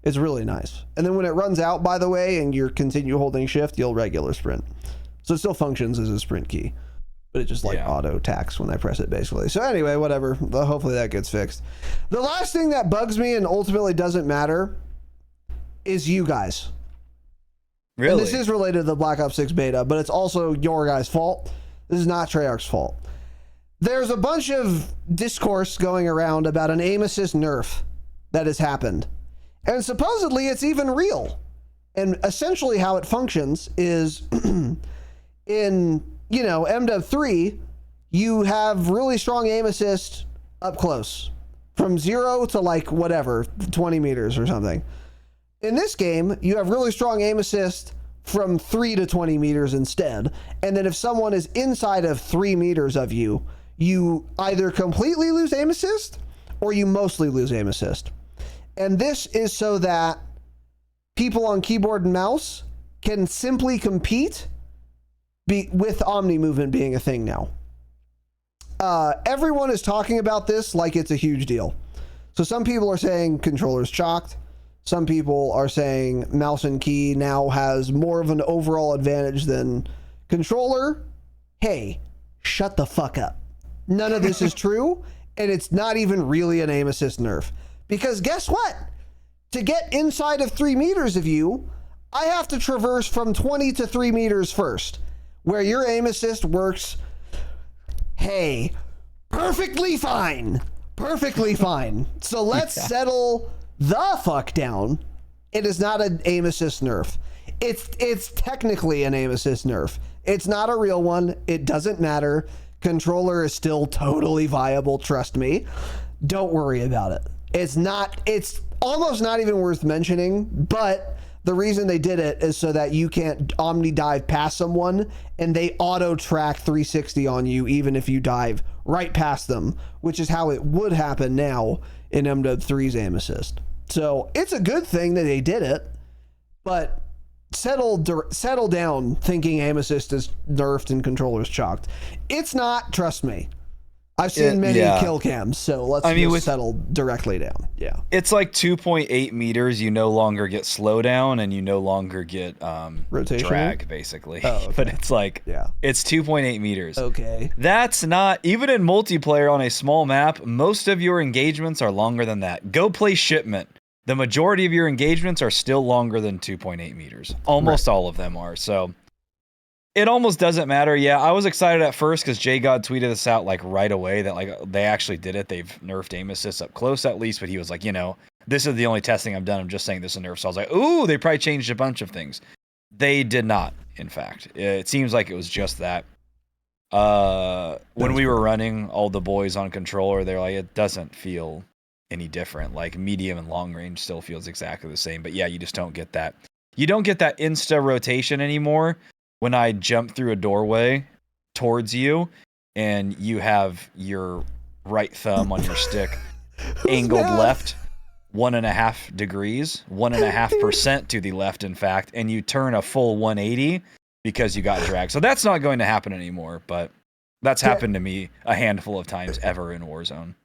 It's really nice. And then when it runs out, by the way, and you continue holding shift, you'll regular sprint. So it still functions as a sprint key, but it just like auto tacks when I press it, basically. So anyway, whatever. Hopefully that gets fixed. The last thing that bugs me and ultimately doesn't matter is you guys. Really? And this is related to the Black Ops 6 beta, but it's also your guys' fault. This is not Treyarch's fault. There's a bunch of discourse going around about an aim assist nerf that has happened. And supposedly it's even real. And essentially how it functions is in, MW3, you have really strong aim assist up close from 0 to like whatever, 20 meters or something. In this game, you have really strong aim assist from 3 to 20 meters instead. And then if someone is inside of 3 meters of you, you either completely lose aim assist or you mostly lose aim assist. And this is so that people on keyboard and mouse can simply compete with Omnimovement being a thing now. Everyone is talking about this like it's a huge deal. So some people are saying controllers chocked. Some people are saying mouse and key now has more of an overall advantage than controller. Hey, shut the fuck up. None of this is true, and it's not even really an aim assist nerf. Because guess what? To get inside of 3 meters of you, I have to traverse from 20 to 3 meters first, where your aim assist works, hey, perfectly fine. Perfectly fine. So let's settle the fuck down. It is not an aim assist nerf. It's technically an aim assist nerf. It's not a real one. It doesn't matter. Controller is still totally viable, trust me. Don't worry about it. It's almost not even worth mentioning, but the reason they did it is so that you can't omni dive past someone and they auto track 360 on you even if you dive right past them, which is how it would happen now in MW3's aim assist. So it's a good thing that they did it, but settle down thinking aim assist is nerfed and controllers chalked. It's not, trust me. I've seen many kill cams, so let's settle directly down. Yeah. It's like 2.8 meters. You no longer get slowdown and you no longer get rotation drag, basically. Oh, okay. But it's like, it's 2.8 meters. Okay. That's not, even in multiplayer on a small map, most of your engagements are longer than that. Go play Shipment. The majority of your engagements are still longer than 2.8 meters. Almost all of them are. So it almost doesn't matter. Yeah, I was excited at first because JGod tweeted this out like right away that like they actually did it. They've nerfed aim assist up close at least, but he was like, you know, this is the only testing I've done. I'm just saying this is a nerf. So I was like, ooh, they probably changed a bunch of things. They did not, in fact. It seems like it was just that. When we were running all the boys on controller, they're like, it doesn't feel any different. Like medium and long range still feels exactly the same. But yeah, you just don't get that. You don't get that insta rotation anymore. When I jump through a doorway towards you and you have your right thumb on your stick angled left 1.5 degrees, 1.5% to the left, in fact, and you turn a full 180 because you got dragged. So that's not going to happen anymore, but that's happened to me a handful of times ever in Warzone.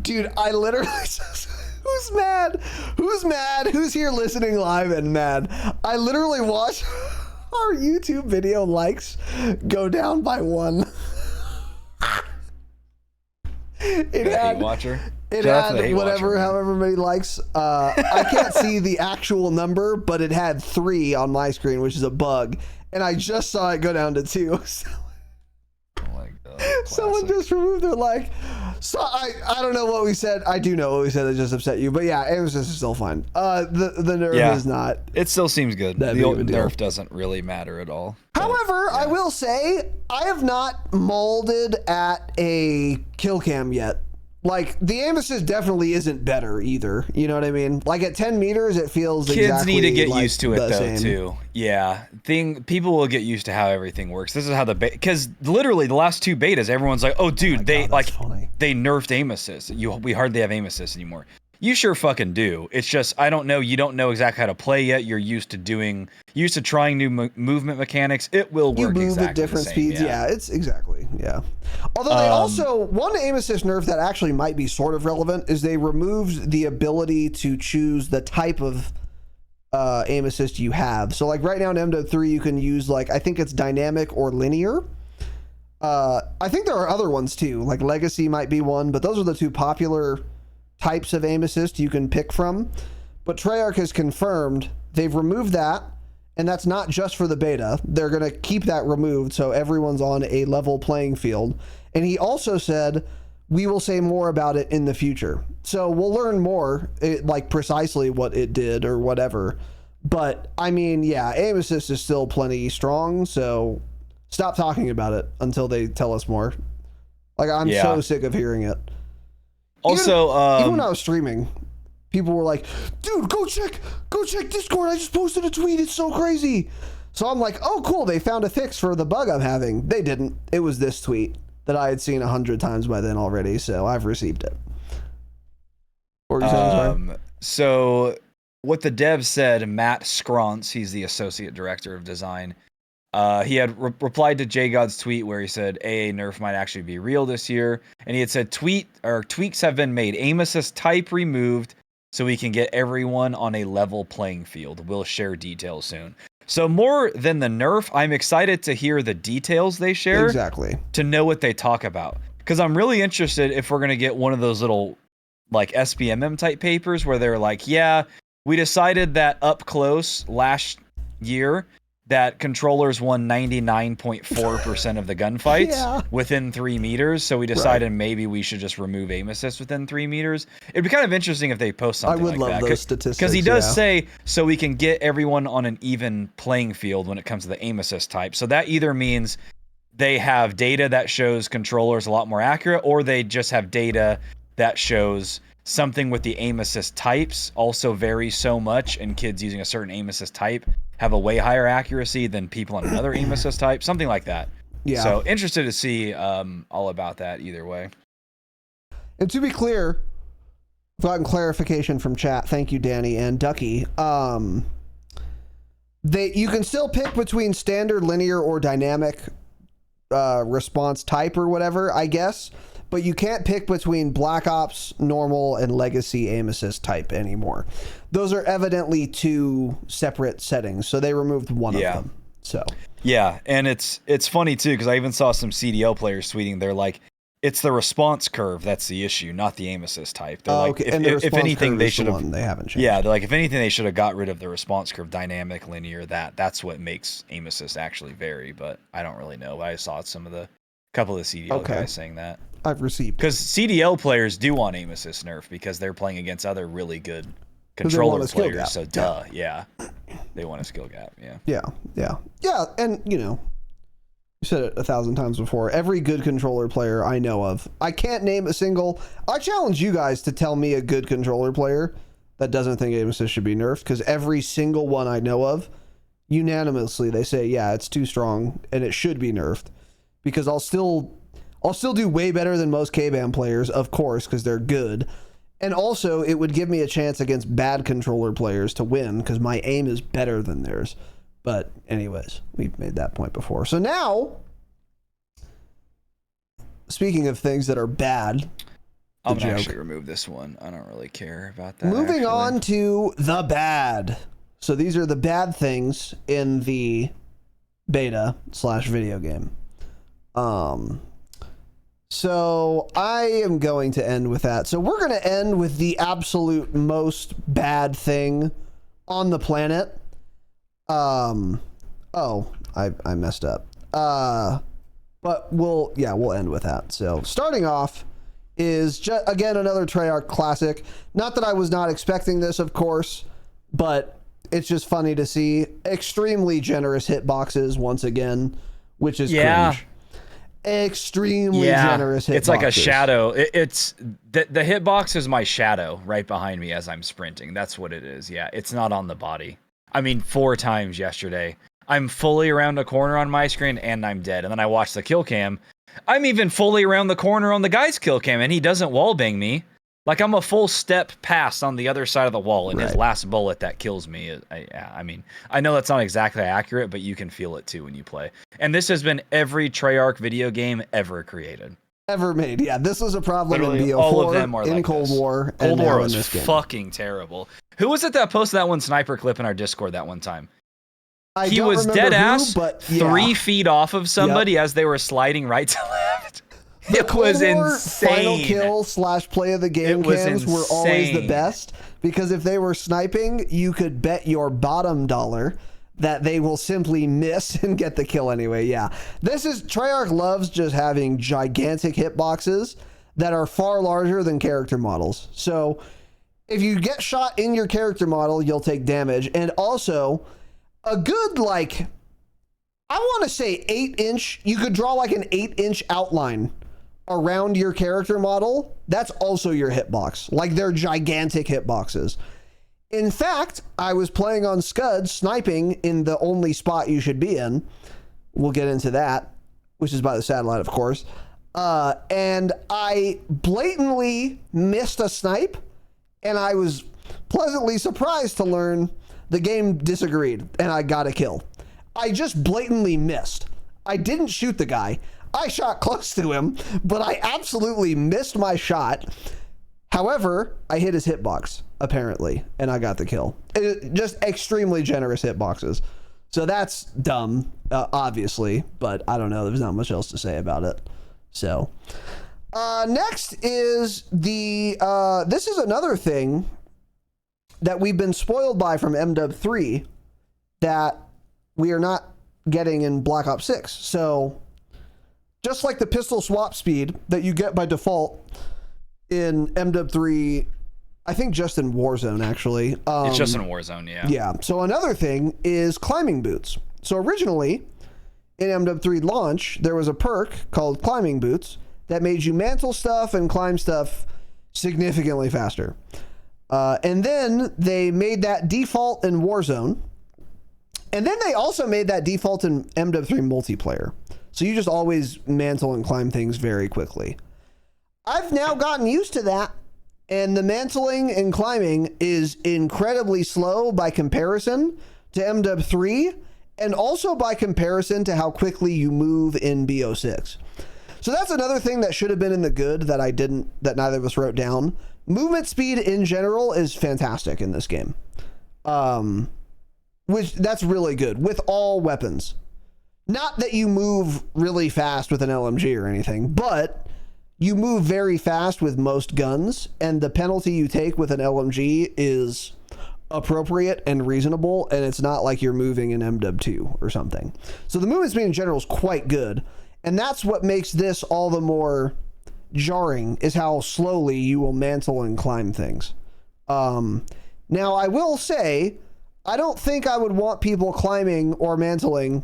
Dude, I literally... Who's mad? Who's mad? Who's here listening live and mad? I literally watched... our YouTube video likes go down by 1. It had whatever, however many likes. I can't see the actual number, but it had 3 on my screen, which is a bug, and I just saw it go down to 2. Oh my god! Someone just removed their like. So I don't know what we said. I do know what we said that just upset you, but yeah, it was just still fine. The nerf is not. It still seems good. The old nerf doesn't really matter at all. However, I will say I have not molded at a kill cam yet. Like the aim assist definitely isn't better either. You know what I mean? Like at 10 meters, it feels kids exactly need to get like used to it though same. too. Yeah, people will get used to how everything works. This is how because literally the last 2 betas, everyone's like, oh dude, they nerfed aim assist. We hardly have aim assist anymore. You sure fucking do. It's just I don't know. You don't know exactly how to play yet. You're used to trying new movement mechanics. It will work. You move at different speeds. Yeah, it's exactly. Yeah. Although they also one aim assist nerf that actually might be sort of relevant is they removed the ability to choose the type of aim assist you have. So like right now in MW3 you can use like I think it's dynamic or linear. I think there are other ones too. Like Legacy might be one, but those are the 2 popular types of aim assist you can pick from. But Treyarch has confirmed they've removed that, and that's not just for the beta. They're going to keep that removed so everyone's on a level playing field. And he also said we will say more about it in the future. So we'll learn more, like precisely what it did or whatever. But I mean, yeah, aim assist is still plenty strong, so stop talking about it until they tell us more. Like I'm so sick of hearing it. Also, even when I was streaming, people were like, dude, go check Discord. I just posted a tweet. It's so crazy. So I'm like, oh, cool. They found a fix for the bug I'm having. They didn't. It was this tweet that I had seen 100 times by then already. So I've received it. What were you saying, so what the dev said, Matt Scronce, he's the associate director of design. He had replied to JGod's tweet where he said AA nerf might actually be real this year, and he had said tweaks have been made. Aim assist type removed, so we can get everyone on a level playing field. We'll share details soon. So more than the nerf, I'm excited to hear the details they share. Exactly. To know what they talk about. Because I'm really interested if we're going to get one of those little like SPMM type papers where they're like, yeah, we decided that up close last year that controllers won 99.4% of the gunfights within 3 meters. So we decided maybe we should just remove aim assist within 3 meters. It'd be kind of interesting if they post something like that. I would love those statistics. Because he does say, so we can get everyone on an even playing field when it comes to the aim assist type. So that either means they have data that shows controllers a lot more accurate, or they just have data that shows something with the aim assist types also vary so much, and kids using a certain aim assist type have a way higher accuracy than people on another aim assist type, something like that. Yeah. So interested to see all about that either way. And to be clear, I've gotten clarification from chat. Thank you, Danny and Ducky. You can still pick between standard, linear, or dynamic response type or whatever, I guess. But you can't pick between Black Ops, normal, and legacy aim assist type anymore. Those are evidently 2 separate settings, so they removed one of them. So yeah, and it's funny too, because I even saw some CDL players tweeting. They're like, it's the response curve that's the issue, not the aim assist type. They're like, if anything, they should have. They haven't changed. Yeah, they're like, if anything, they should have got rid of the response curve, dynamic, linear. That's what makes aim assist actually vary. But I don't really know. I saw some of the couple of CDL guys saying that. I've received, because CDL players do want aim assist nerf because they're playing against other really good controller players. So they want a skill gap. Yeah. And you said it 1,000 times before. Every good controller player I know of, I can't name a single. I challenge you guys to tell me a good controller player that doesn't think aim assist should be nerfed, because every single one I know of, unanimously, they say, yeah, it's too strong and it should be nerfed. Because I'll still do way better than most K-Bam players, of course, because they're good. And also, it would give me a chance against bad controller players to win, because my aim is better than theirs. But anyways, we've made that point before. So now, speaking of things that are bad, I'm going to actually remove this one. I don't really care about that. Moving on to the bad. So these are the bad things in the beta/video game. So I am going to end with that. So we're going to end with the absolute most bad thing on the planet. I messed up. But we'll end with that. So starting off is again another Treyarch classic. Not that I was not expecting this, of course, but it's just funny to see extremely generous hitboxes once again, which is cringe. Extremely generous hitboxes. It's like a shadow. It's the hitbox is my shadow right behind me as I'm sprinting. That's what it is. Yeah, it's not on the body. I mean, 4 times yesterday. I'm fully around a corner on my screen and I'm dead. And then I watch the kill cam. I'm even fully around the corner on the guy's kill cam and he doesn't wallbang me. Like, I'm a full step past on the other side of the wall, and his last bullet that kills me. I mean, I know that's not exactly accurate, but you can feel it too when you play. And this has been every Treyarch video game ever created. Ever made. Yeah, this was a problem literally in BO4, all of them are in like Cold this. War, Cold and War now was in this game. fucking terrible. Who was it that posted that one sniper clip in our Discord that one time? He was dead ass 3 feet off of somebody as they were sliding right to left. It was insane. Final kill / play of the game cams were always the best, because if they were sniping, you could bet your bottom dollar that they will simply miss and get the kill anyway. Yeah, this is Treyarch loves just having gigantic hitboxes that are far larger than character models. So if you get shot in your character model, you'll take damage, and also a good I want to say 8-inch. You could draw like an 8-inch outline around your character model. That's also your hitbox. Like, they're gigantic hitboxes. In fact, I was playing on Scud, sniping in the only spot you should be in. We'll get into that, which is by the satellite, of course. And I blatantly missed a snipe, and I was pleasantly surprised to learn the game disagreed, and I got a kill. I just blatantly missed. I didn't shoot the guy. I shot close to him, but I absolutely missed my shot. However, I hit his hitbox, apparently, and I got the kill. Just extremely generous hitboxes. So that's dumb, obviously, but I don't know. There's not much else to say about it. So, next is this is another thing that we've been spoiled by from MW3 that we are not getting in Black Ops 6. So, just like the pistol swap speed that you get by default in MW3, I think just in Warzone, actually. It's just in Warzone, yeah. Yeah. So another thing is climbing boots. So originally, in MW3 launch, there was a perk called climbing boots that made you mantle stuff and climb stuff significantly faster. And then they made that default in Warzone. And then they also made that default in MW3 multiplayer. So you just always mantle and climb things very quickly. I've now gotten used to that. And the mantling and climbing is incredibly slow by comparison to MW3, and also by comparison to how quickly you move in BO6. So that's another thing that should have been in the good that I didn't, that neither of us wrote down. Movement speed in general is fantastic in this game. Which that's really good with all weapons. Not that you move really fast with an LMG or anything, but you move very fast with most guns, and the penalty you take with an LMG is appropriate and reasonable, and it's not like you're moving in MW2 or something. So the movement speed in general is quite good, and that's what makes this all the more jarring, is how slowly you will mantle and climb things. Now, I will say, I don't think I would want people climbing or mantling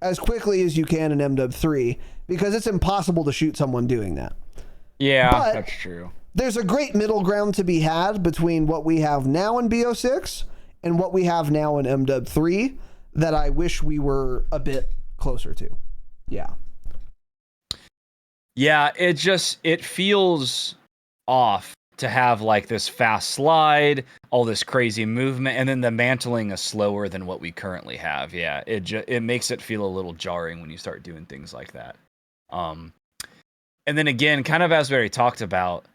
as quickly as you can in MW3, because it's impossible to shoot someone doing that. Yeah, but that's true. There's a great middle ground to be had between what we have now in BO6 and what we have now in MW3 that I wish we were a bit closer to. Yeah. Yeah, it feels off to have like this fast slide, all this crazy movement, and then the mantling is slower than what we currently have. Yeah, it makes it feel a little jarring when you start doing things like that. And then again, kind of as we already talked about,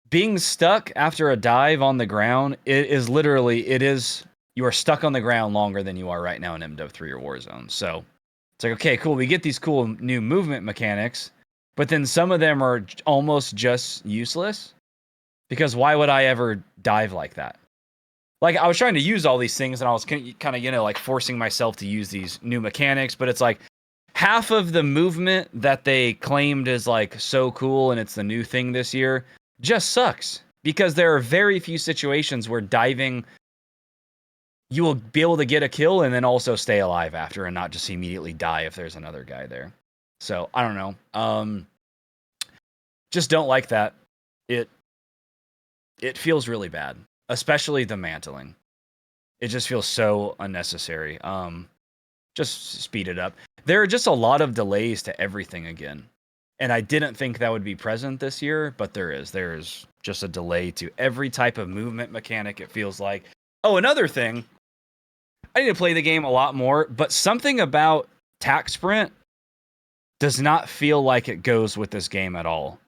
being stuck after a dive on the ground, it is you are stuck on the ground longer than you are right now in MW3 or Warzone. So it's like, okay, cool, we get these cool new movement mechanics, but then some of them are almost just useless, because why would I ever dive like that? Like, I was trying to use all these things, and I was kind of, like forcing myself to use these new mechanics, but it's like, half of the movement that they claimed is like so cool and it's the new thing this year just sucks, because there are very few situations where diving, you will be able to get a kill and then also stay alive after and not just immediately die if there's another guy there. So I don't know. Just don't like that. It feels really bad, especially the mantling. It just feels so unnecessary. Just speed it up. There are just a lot of delays to everything again. And I didn't think that would be present this year, but there is. There is just a delay to every type of movement mechanic, it feels like. Oh, another thing. I need to play the game a lot more, but something about tac sprint does not feel like it goes with this game at all.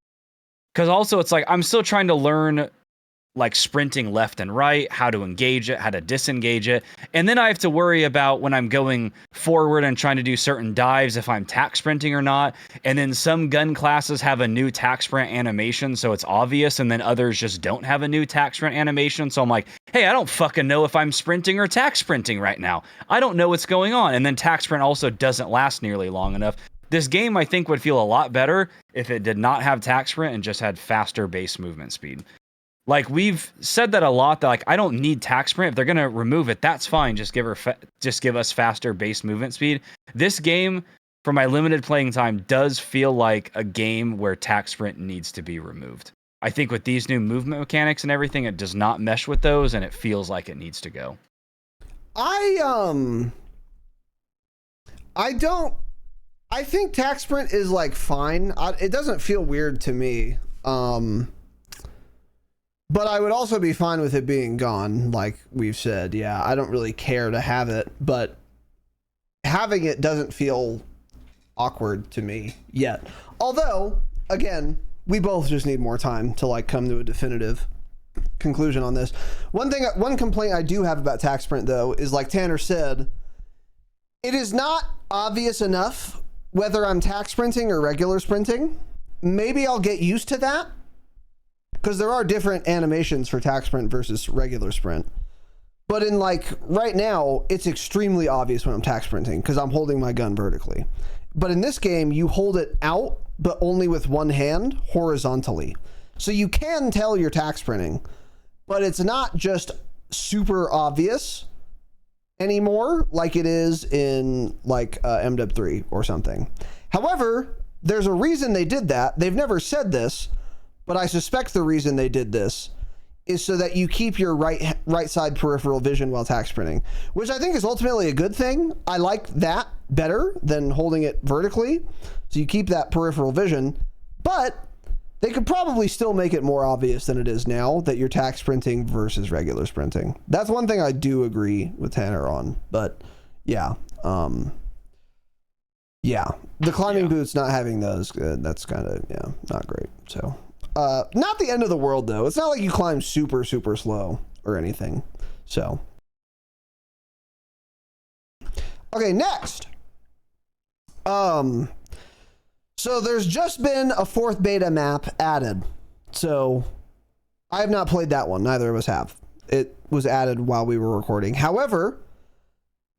Because also it's like I'm still trying to learn like sprinting left and right, how to engage it, how to disengage it. And then I have to worry about when I'm going forward and trying to do certain dives, if I'm tac sprinting or not. And then some gun classes have a new tac sprint animation, so it's obvious. And then others just don't have a new tac sprint animation. So I'm like, hey, I don't fucking know if I'm sprinting or tac sprinting right now. I don't know what's going on. And then tac sprint also doesn't last nearly long enough. This game, I think, would feel a lot better if it did not have tac sprint and just had faster base movement speed. Like, we've said that a lot, that like, I don't need tac sprint. If they're going to remove it, that's fine. Just give us faster base movement speed. This game, for my limited playing time, does feel like a game where tac sprint needs to be removed. I think with these new movement mechanics and everything, it does not mesh with those, and it feels like it needs to go. I think tac sprint is like fine. It doesn't feel weird to me. But I would also be fine with it being gone, like we've said. Yeah, I don't really care to have it, but having it doesn't feel awkward to me yet. Although, again, we both just need more time to like come to a definitive conclusion on this. One complaint I do have about tax sprint though is, like Tanner said, it is not obvious enough whether I'm tax sprinting or regular sprinting. Maybe I'll get used to that, because there are different animations for tax sprint versus regular sprint. But in like right now, it's extremely obvious when I'm tax sprinting because I'm holding my gun vertically. But in this game, you hold it out, but only with one hand horizontally. So you can tell you're tax sprinting, but it's not just super obvious anymore like it is in like MW3 or something. However, there's a reason they did that. They've never said this, but I suspect the reason they did this is so that you keep your right side peripheral vision while tax sprinting, which I think is ultimately a good thing. I like that better than holding it vertically. So you keep that peripheral vision, but they could probably still make it more obvious than it is now that you're tax sprinting versus regular sprinting. That's one thing I do agree with Tanner on, but yeah. Yeah, the climbing boots, not having those, that's kind of, yeah, not great. So not the end of the world though. It's not like you climb super slow or anything. So okay, next. So there's just been a 4th beta map added. So I have not played that one. Neither of us have. It was added while we were recording. However,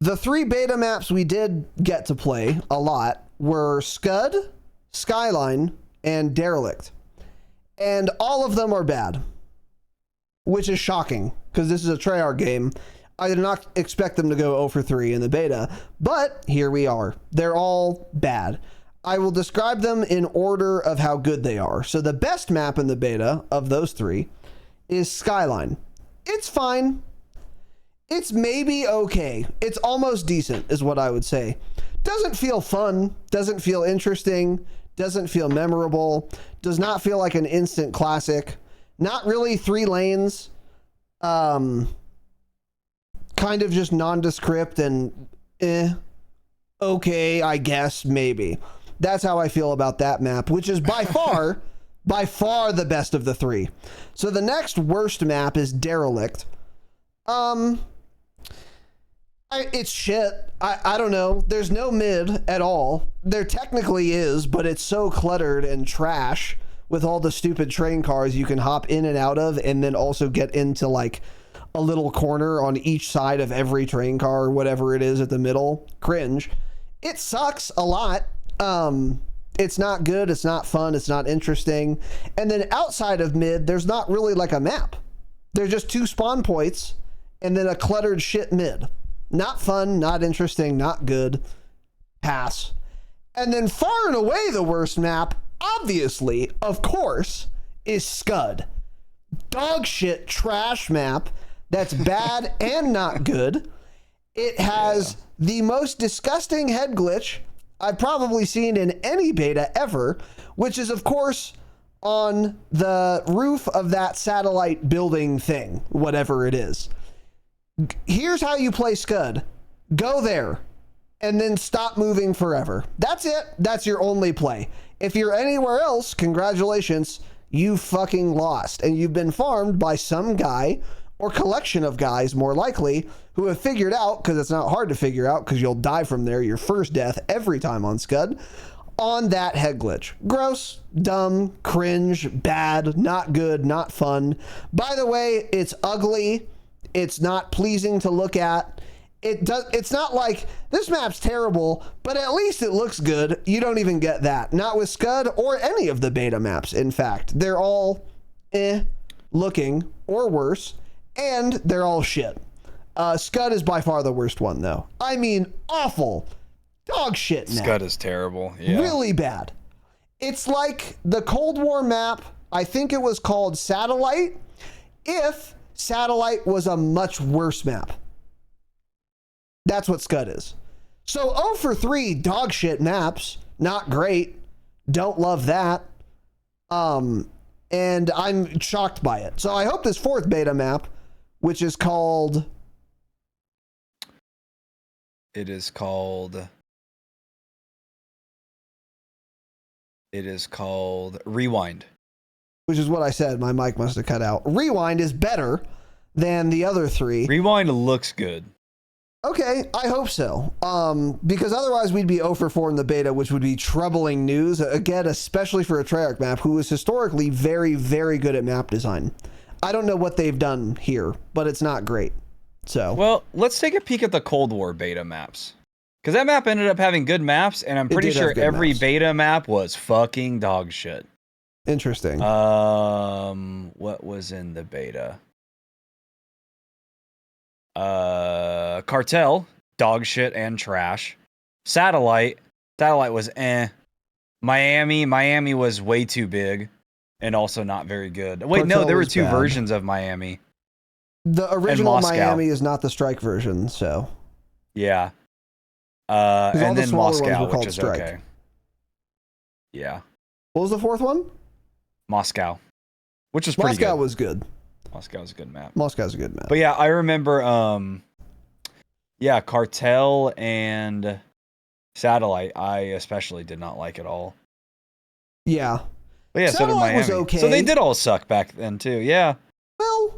the 3 beta maps we did get to play a lot were Scud, Skyline, and Derelict. And all of them are bad, which is shocking because this is a Treyarch game. I did not expect them to go 0 for 3 in the beta, but here we are. They're all bad. I will describe them in order of how good they are. So the best map in the beta of those 3 is Skyline. It's fine. It's maybe okay. It's almost decent is what I would say. Doesn't feel fun, doesn't feel interesting, doesn't feel memorable, does not feel like an instant classic. Not really 3 lanes. Kind of just nondescript and okay, I guess, maybe. That's how I feel about that map, which is by far the best of the 3. So the next worst map is Derelict. It's shit. I don't know. There's no mid at all. There technically is, but it's so cluttered and trash with all the stupid train cars you can hop in and out of, and then also get into like a little corner on each side of every train car or whatever it is at the middle. Cringe. It sucks a lot. It's not good. It's not fun. It's not interesting. And then outside of mid, there's not really like a map. There's just 2 spawn points and then a cluttered shit mid. Not fun, not interesting, not good. Pass. And then far and away the worst map, obviously, of course, is Scud. Dog shit trash map that's bad and not good. It has the most disgusting head glitch I've probably seen in any beta ever, which is, of course, on the roof of that satellite building thing, whatever it is. Here's how you play Scud. Go there and then stop moving forever. That's it. That's your only play. If you're anywhere else, congratulations, you fucking lost. And you've been farmed by some guy or collection of guys, more likely, who have figured out, because it's not hard to figure out because you'll die from there, your first death every time on Scud, on that head glitch. Gross, dumb, cringe, bad, not good, not fun. By the way, it's ugly. It's not pleasing to look at. It's not like this map's terrible, but at least it looks good. You don't even get that. Not with Scud or any of the beta maps, in fact. They're all looking or worse, and they're all shit. Scud is by far the worst one, though. I mean, awful. Dog shit map. Scud is terrible. Yeah. Really bad. It's like the Cold War map, I think it was called Satellite, if Satellite was a much worse map. That's what Scud is. So 0 for 3 dog shit maps, not great. Don't love that. And I'm shocked by it. So I hope this 4th beta map, which is called... It is called Rewind. which is what I said. My mic must have cut out. Rewind is better than the other 3. Rewind looks good. Okay, I hope so. Because otherwise we'd be 0 for 4 in the beta, which would be troubling news. Again, especially for a Treyarch map, who is historically very, very good at map design. I don't know what they've done here, but it's not great. So, well, let's take a peek at the Cold War beta maps. Because that map ended up having good maps, and I'm pretty sure every beta map was fucking dog shit. Interesting. What was in the beta? Cartel, dog shit and trash. Satellite was eh. Miami was way too big and also not very good. Wait, Cartel no, there were was 2 bad. versions of Miami. The original Miami is not the Strike version, so. Yeah. And then Moscow, which is Strike. okay. Yeah. What was the 4th one? Moscow, which was pretty good. Moscow was good. Moscow's a good map. Moscow's a good map. But yeah, I remember, Cartel and Satellite, I especially did not like at all. Yeah. But yeah, so did Miami. Was okay. So they did all suck back then too. Yeah. Well,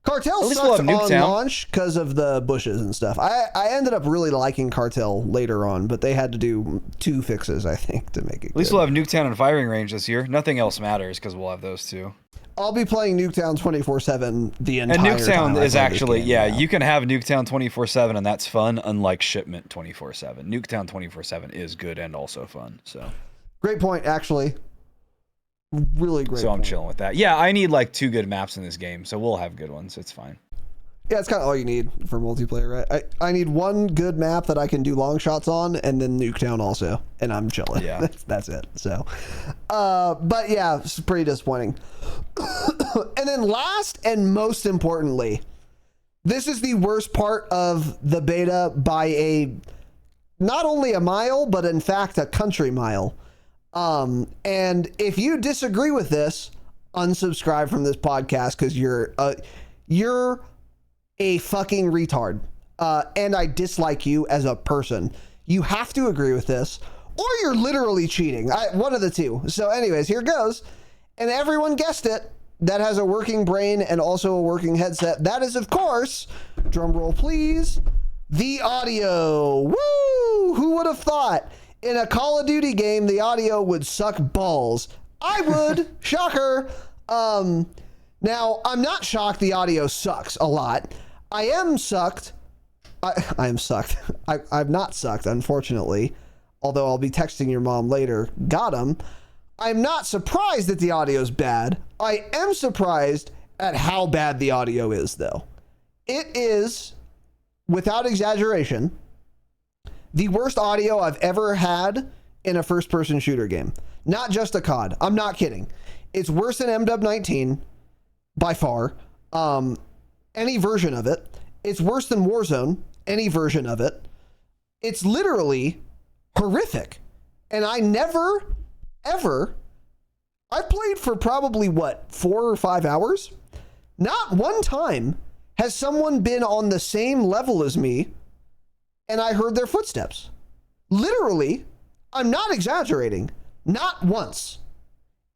Cartel sucked on launch because of the bushes and stuff. I ended up really liking Cartel later on, but they had to do 2 fixes, I think, to make it At least we'll have Nuketown and Firing Range this year. Nothing else matters because we'll have those 2. I'll be playing Nuketown 24/7 the entire time. And Nuketown is actually, you can have Nuketown 24/7 and that's fun, unlike Shipment 24/7. Nuketown 24/7 is good and also fun. So great point, actually. Really great. So I'm chilling with that. Yeah, I need like 2 good maps in this game, so we'll have good ones. It's fine. Yeah, it's kind of all you need for multiplayer, right? I need 1 good map that I can do long shots on, and then Nuketown also, and I'm chilling. Yeah, that's it. So, but yeah, it's pretty disappointing. And then last and most importantly, this is the worst part of the beta by not only a mile, but in fact a country mile. And if you disagree with this, unsubscribe from this podcast because you're a fucking retard. And I dislike you as a person. You have to agree with this, or you're literally cheating. One of the 2. So anyways, here goes. And everyone guessed it. That has a working brain and also a working headset. That is, of course, drum roll please, the audio. Woo! Who would have thought in a Call of Duty game the audio would suck balls? I would. Shocker. Now, I'm not shocked the audio sucks a lot. I am sucked. I am sucked. I'm not sucked, unfortunately. Although I'll be texting your mom later. Got him. I'm not surprised that the audio is bad. I am surprised at how bad the audio is, though. It is, without exaggeration, the worst audio I've ever had in a first-person shooter game. Not just a COD. I'm not kidding. It's worse than MW19, by far. Any version of it. It's worse than Warzone, any version of it. It's literally horrific. And I never, ever, I played for probably, 4 or 5 hours? Not one time has someone been on the same level as me and I heard their footsteps. Literally, I'm not exaggerating, not once.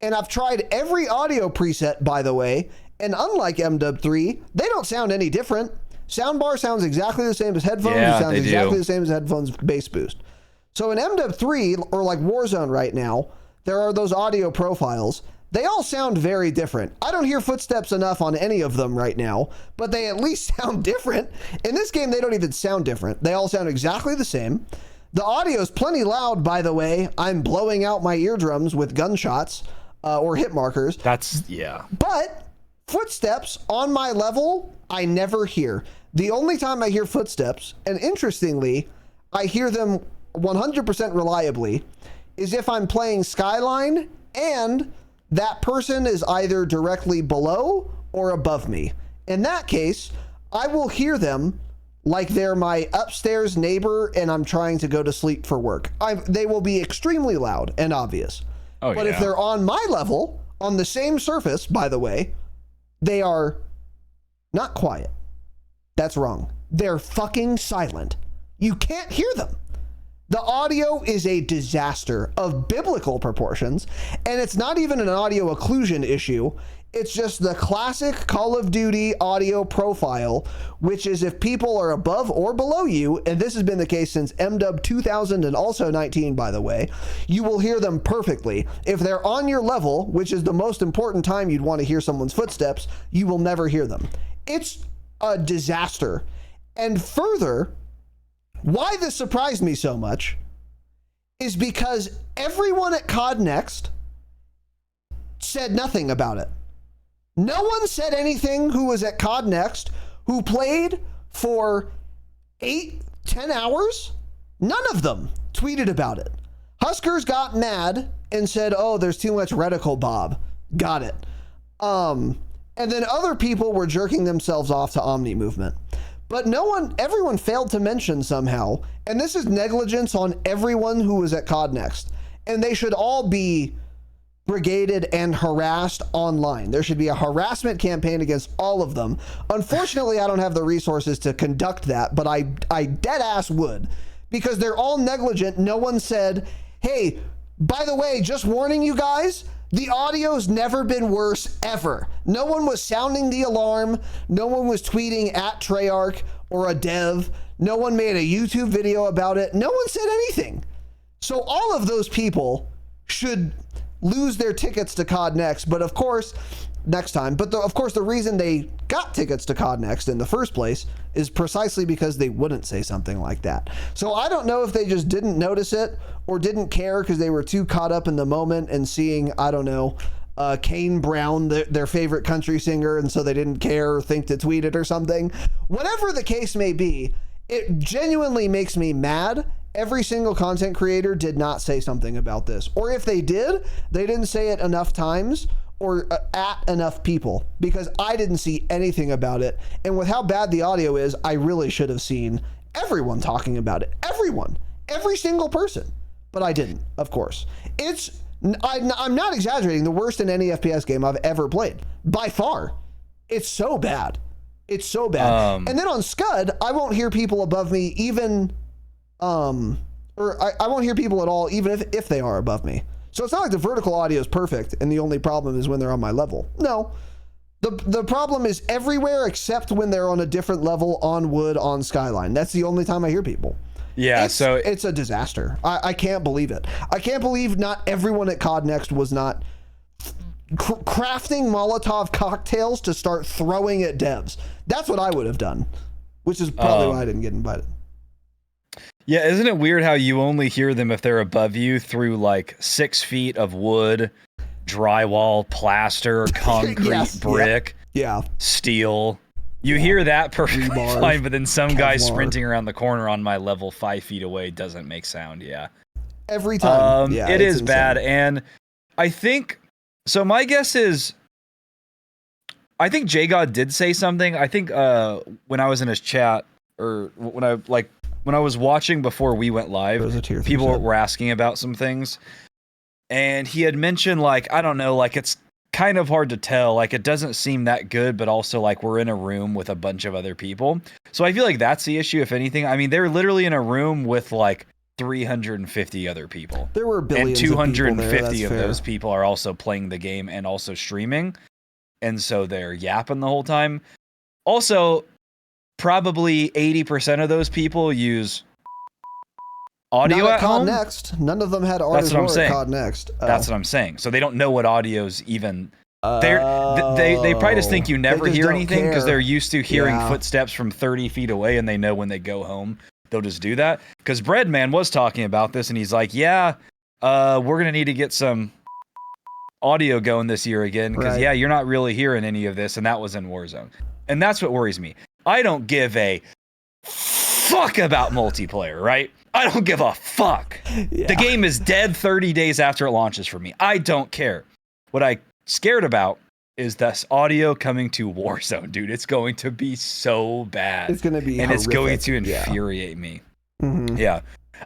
And I've tried every audio preset, by the way, and unlike MW3, they don't sound any different. Soundbar sounds exactly the same as headphones. Yeah, it sounds they exactly do. the same as headphones bass boost. So in MW3, or like Warzone right now, there are those audio profiles. They all sound very different. I don't hear footsteps enough on any of them right now, but they at least sound different. In this game, they don't even sound different. They all sound exactly the same. The audio is plenty loud, by the way. I'm blowing out my eardrums with gunshots or hit markers. Yeah. But footsteps on my level, I never hear. The only time I hear footsteps, and interestingly, I hear them 100% reliably, is if I'm playing Skyline and that person is either directly below or above me. In that case, I will hear them like they're my upstairs neighbor and I'm trying to go to sleep for work. They will be extremely loud and obvious. But if they're on my level, on the same surface, by the way, they are not quiet. That's wrong. They're fucking silent. You can't hear them. The audio is a disaster of biblical proportions, and it's not even an audio occlusion issue. It's just the classic Call of Duty audio profile, which is if people are above or below you, and this has been the case since MW 2000 and also 19, by the way, you will hear them perfectly. If they're on your level, which is the most important time you'd want to hear someone's footsteps, you will never hear them. It's a disaster. And further, why this surprised me so much is because everyone at COD Next said nothing about it. No one said anything who was at COD Next, who played for 8-10 hours. None of them tweeted about it. Huskers got mad and said, oh, there's too much reticle, Bob. Got it. And then other people were jerking themselves off to Omnimovement. But everyone failed to mention somehow, and this is negligence on everyone who was at COD Next. And they should all be brigaded and harassed online. There should be a harassment campaign against all of them. Unfortunately, I don't have the resources to conduct that, but I dead ass would, because they're all negligent. No one said, hey, by the way, just warning you guys, the audio's never been worse ever. No one was sounding the alarm. No one was tweeting at Treyarch or a dev. No one made a YouTube video about it. No one said anything. So all of those people should lose their tickets to COD Next, but of course, next time. But of course, the reason they got tickets to COD Next in the first place is precisely because they wouldn't say something like that. So I don't know if they just didn't notice it or didn't care because they were too caught up in the moment and seeing, I don't know, Kane Brown, their favorite country singer, and so they didn't care or think to tweet it or something. Whatever the case may be, it genuinely makes me mad. Every single content creator did not say something about this. Or if they did, they didn't say it enough times or at enough people, because I didn't see anything about it. And with how bad the audio is, I really should have seen everyone talking about it. Everyone. Every single person. But I didn't, of course. I'm not exaggerating, the worst in any FPS game I've ever played. By far. It's so bad. It's so bad. And then on Scud, I won't hear people above me even... I won't hear people at all, even if they are above me. So it's not like the vertical audio is perfect and the only problem is when they're on my level. No, the problem is everywhere except when they're on a different level on wood on Skyline. That's the only time I hear people. Yeah, so it's a disaster. I can't believe it. I can't believe not everyone at COD Next was not crafting Molotov cocktails to start throwing at devs. That's what I would have done, which is probably why I didn't get invited. Yeah, isn't it weird how you only hear them if they're above you through like 6 feet of wood, drywall, plaster, concrete, brick, steel. You hear that perfectly fine, but then some guy sprinting around the corner on my level 5 feet away doesn't make sound. Yeah, every time. It is insane. Bad, and I think so. My guess is, I think JGod did say something. I think when I was in his chat, or when I was watching before we went live, people were asking about some things, and he had mentioned, like, I don't know, like, it's kind of hard to tell, like, it doesn't seem that good, but also, like, we're in a room with a bunch of other people. So I feel like that's the issue, if anything. I mean, they're literally in a room with, like, 350 other people. There were billions and 250 of those people are also playing the game and also streaming, and so they're yapping the whole time. Also, probably 80% of those people use audio at home. Next, none of them had artists at COD Next. That's what I'm saying. So they don't know what audio's even. They probably just think you never hear anything because they're used to hearing footsteps from 30 feet away, and they know when they go home they'll just do that. Because Breadman was talking about this, and he's like, "Yeah, we're gonna need to get some audio going this year again because you're not really hearing any of this," and that was in Warzone, and that's what worries me. I don't give a fuck about multiplayer, right? I don't give a fuck. Yeah. The game is dead 30 days after it launches for me. I don't care. What I'm scared about is this audio coming to Warzone, dude. It's going to be so bad. It's going to be and horrific. It's going to infuriate me. Mm-hmm. Yeah.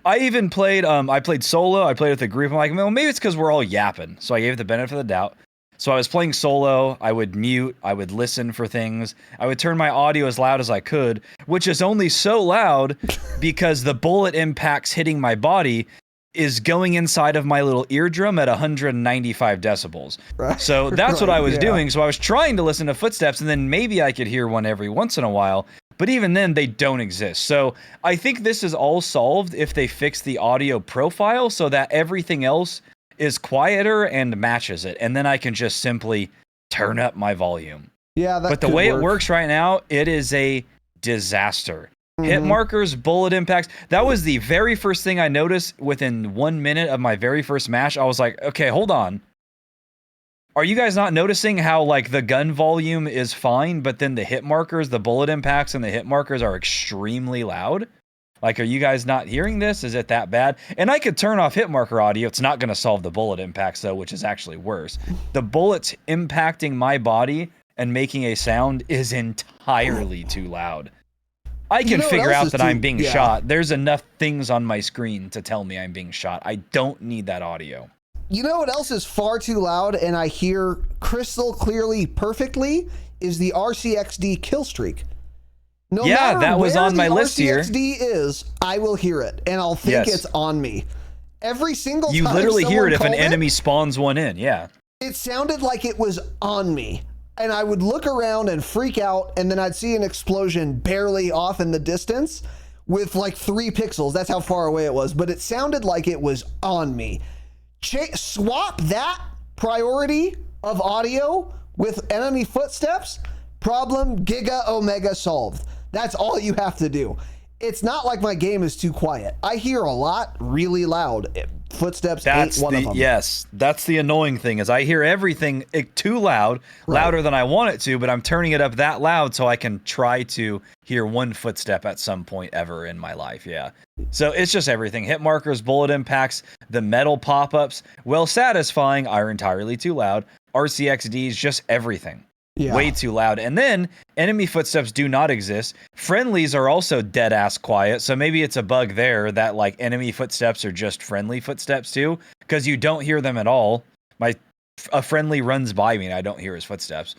I even played, I played solo. I played with a group. I'm like, well, maybe it's because we're all yapping. So I gave it the benefit of the doubt. So I was playing solo, I would mute, I would listen for things, I would turn my audio as loud as I could, which is only so loud because the bullet impacts hitting my body is going inside of my little eardrum at 195 decibels. Right. So that's what I was Yeah. doing. So I was trying to listen to footsteps, and then maybe I could hear one every once in a while. But even then, they don't exist. So I think this is all solved if they fix the audio profile so that everything else is quieter and matches it. And then I can just simply turn up my volume. Yeah, that But the could way work. it works right now, it is a disaster. Hit Mhm. markers, bullet impacts. That was the very first thing I noticed within 1 minute of my very first match. I was like, okay, hold on. Are you guys not noticing how like the gun volume is fine, but then the hit markers, the bullet impacts and the hit markers are extremely loud? Like, are you guys not hearing this? Is it that bad? And I could turn off hit marker audio. It's not going to solve the bullet impacts though, which is actually worse. The bullets impacting my body and making a sound is entirely too loud. I can You know what figure else out is that too- I'm being yeah. shot. There's enough things on my screen to tell me I'm being shot. I don't need that audio. You know what else is far too loud and I hear crystal clearly perfectly is the RCXD kill streak. No Yeah, matter that was where on my the list here. RCXD is, I will hear it and I'll think Yes. it's on me. Every single You time literally hear someone it if an called enemy spawns one in. Yeah. it sounded like it was on me. And I would look around and freak out, and then I'd see an explosion barely off in the distance with like 3 pixels. That's how far away it was, but it sounded like it was on me. Swap that priority of audio with enemy footsteps, problem giga omega solved. That's all you have to do. It's not like my game is too quiet. I hear a lot really loud. Footsteps ain't one of them. Yes, that's the annoying thing is I hear everything too loud, louder than I want it to, but I'm turning it up that loud so I can try to hear one footstep at some point ever in my life. Yeah. So it's just everything. Hit markers, bullet impacts, the metal pop-ups, while satisfying, are entirely too loud. RCXDs, just everything. Yeah. Way too loud. And then enemy footsteps do not exist. Friendlies are also dead ass quiet. So maybe it's a bug there that like enemy footsteps are just friendly footsteps too, because you don't hear them at all. A friendly runs by me and I don't hear his footsteps.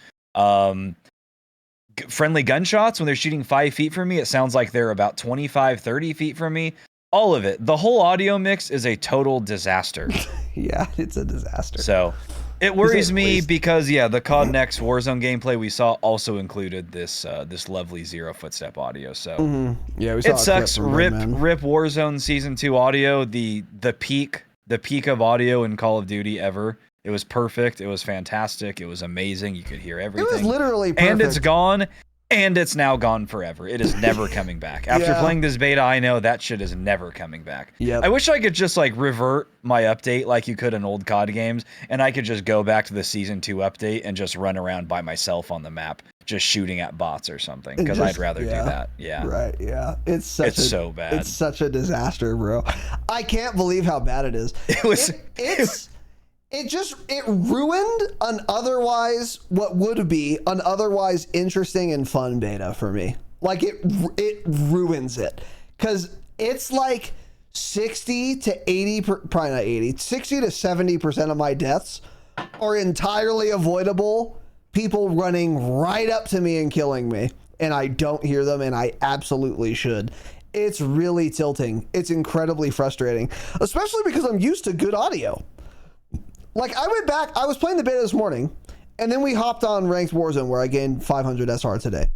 Friendly gunshots when they're shooting 5 feet from me, it sounds like they're about 25, 30 feet from me. All of it. The whole audio mix is a total disaster. Yeah, it's a disaster. So it worries At me least- because yeah, the COD Next Warzone gameplay we saw also included this this lovely zero footstep audio. So Yeah, we saw it a clip sucks. from Rip Redman. rip Warzone Season 2 audio, the peak of audio in Call of Duty ever. It was perfect. It was fantastic. It was amazing. You could hear It everything. was literally perfect. And it's gone. And it's now gone forever. It is never coming back. After Yeah. playing this beta, I know that shit is never coming back. Yep. I wish I could just like revert my update like you could in old COD games, and I could just go back to the Season 2 update and just run around by myself on the map, just shooting at bots or something, because just- I'd rather do that. Yeah. Right, yeah. It's So bad. It's such a disaster, bro. I can't believe how bad it is. It was... It ruined an otherwise what would be an otherwise interesting and fun beta for me. Like it ruins it because it's like 60 to 80, probably not 80, 60 to 70% of my deaths are entirely avoidable. People running right up to me and killing me, and I don't hear them, and I absolutely should. It's really tilting. It's incredibly frustrating, especially because I'm used to good audio. Like I went back, I was playing the beta this morning, and then we hopped on ranked Warzone where I gained 500 SR today.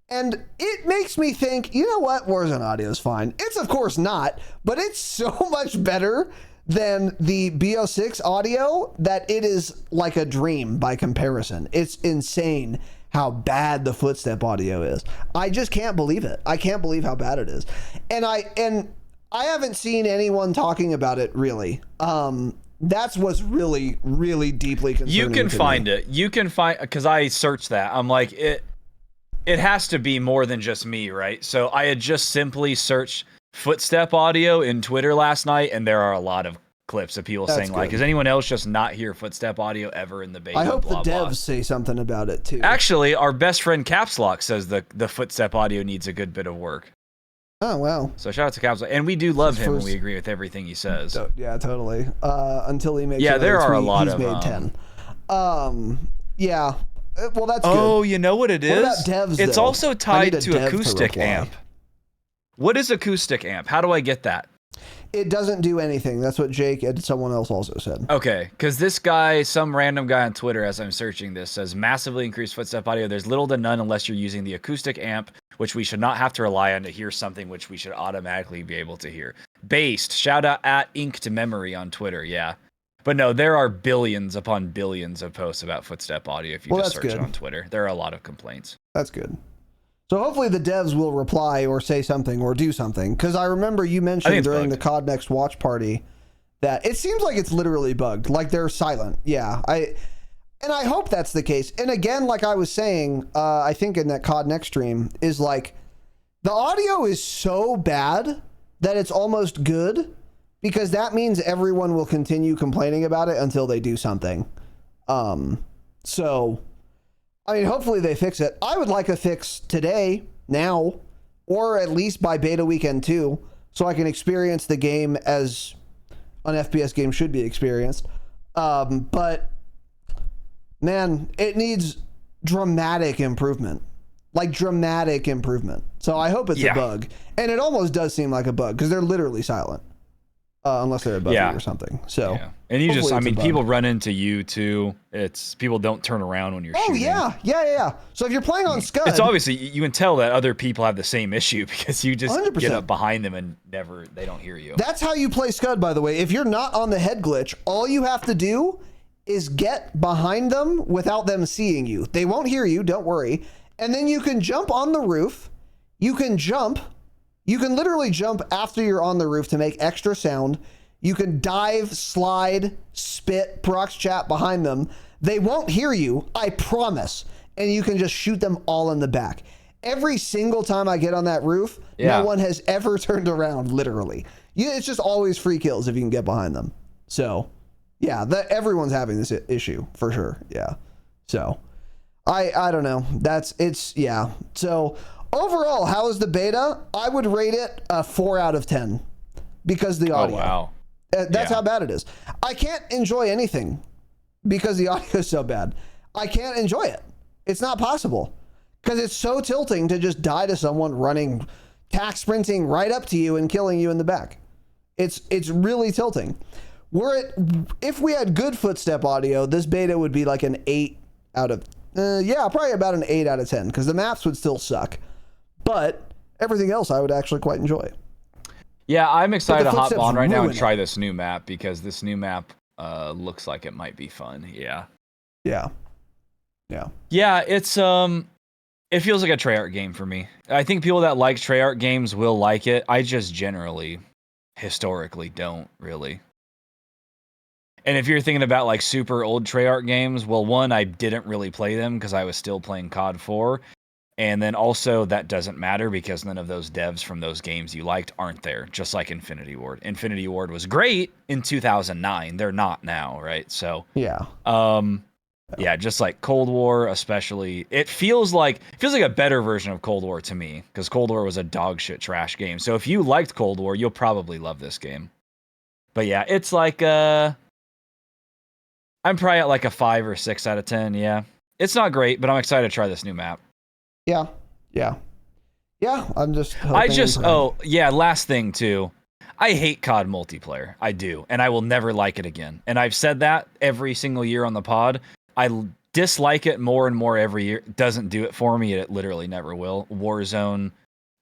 And it makes me think, you know what? Warzone audio is fine. It's of course not, but it's so much better than the BO6 audio that it is like a dream by comparison. It's insane how bad the footstep audio is. I just can't believe it. I can't believe how bad it is. And I haven't seen anyone talking about it really. That's what's really, really deeply concerning. You can find it. You can find, because I searched that. I'm like, it has to be more than just me, right? So I had just simply searched footstep audio in Twitter last night, and there are a lot of clips of people saying like, "Does anyone else just not hear footstep audio ever in the beta?" I hope blah, the devs blah. say something about it too. Actually, our best friend Caps Lock says the footstep audio needs a good bit of work. Oh wow! So shout out to Caps Lock, and we do love him, and first- we agree with everything he says. Yeah, totally. Until he makes Yeah, another there are a tweet, lot he's of, made 10. Yeah. Well, that's Oh, good. you know what it is? What about devs, it's though? also I need tied a to dev to acoustic reply. amp. What is acoustic amp? How do I get that? It doesn't do anything. That's what Jake and someone else also said. Okay, because this guy, some random guy on Twitter, as I'm searching this, says massively increased footstep audio. There's little to none unless you're using the acoustic amp, which we should not have to rely on to hear something which we should automatically be able to hear. Based, shout out at Ink to Memory on Twitter, yeah. But no, there are billions upon billions of posts about footstep audio if you just search it on Twitter. There are a lot of complaints. That's good. So hopefully the devs will reply or say something or do something. Because I remember you mentioned during the COD Next watch party that it seems like it's literally bugged. Like they're silent. Yeah. I hope that's the case. And again, like I was saying, I think in that COD Next stream, is like the audio is so bad that it's almost good, because that means everyone will continue complaining about it until they do something. So, I mean, hopefully they fix it. I would like a fix today, now, or at least by beta weekend 2, so I can experience the game as an FPS game should be experienced. But, man, it needs dramatic improvement. Like, dramatic improvement. So I hope it's a bug. And it almost does seem like a bug, because they're literally silent. Unless they're above you or something. So, and you just, I mean, people run into you too. It's people don't turn around when you're shooting. Yeah. So if you're playing on Scud, it's obviously, you can tell that other people have the same issue because you just 100%. get up behind them and they don't hear you. That's how you play Scud, by the way. If you're not on the head glitch, all you have to do is get behind them without them seeing you. They won't hear you, don't worry. And then you can jump on the roof. You can literally jump after you're on the roof to make extra sound. You can dive, slide, spit, prox chat behind them. They won't hear you, I promise. And you can just shoot them all in the back. Every single time I get on that roof, no one has ever turned around, literally. It's just always free kills if you can get behind them. So, yeah, everyone's having this issue, for sure. Yeah. So, I don't know. So, overall, how is the beta? I would rate it a 4 out of 10 because the audio. Oh, wow. That's how bad it is. I can't enjoy anything because the audio is so bad. I can't enjoy it. It's not possible because it's so tilting to just die to someone running, tack sprinting right up to you and killing you in the back. It's really tilting. If we had good footstep audio, this beta would be like an 8 out of, probably about an 8 out of 10 because the maps would still suck. But everything else I would actually quite enjoy. Yeah, I'm excited to hop on right now and try this new map because this new map looks like it might be fun. Yeah. Yeah, it's it feels like a Treyarch game for me. I think people that like Treyarch games will like it. I just generally, historically, don't really. And if you're thinking about like super old Treyarch games, well, one, I didn't really play them because I was still playing COD 4. And then also that doesn't matter because none of those devs from those games you liked aren't there, just like Infinity Ward. Infinity Ward was great in 2009. They're not now, right? So just like Cold War, especially, it feels like a better version of Cold War to me because Cold War was a dog shit trash game. So if you liked Cold War, you'll probably love this game. But yeah, it's like I'm probably at like a 5 or 6 out of 10. Yeah, it's not great, but I'm excited to try this new map. Yeah. I'm just. Last thing too. I hate COD multiplayer. I do, and I will never like it again. And I've said that every single year on the pod. I dislike it more and more every year. It doesn't do it for me. It literally never will. Warzone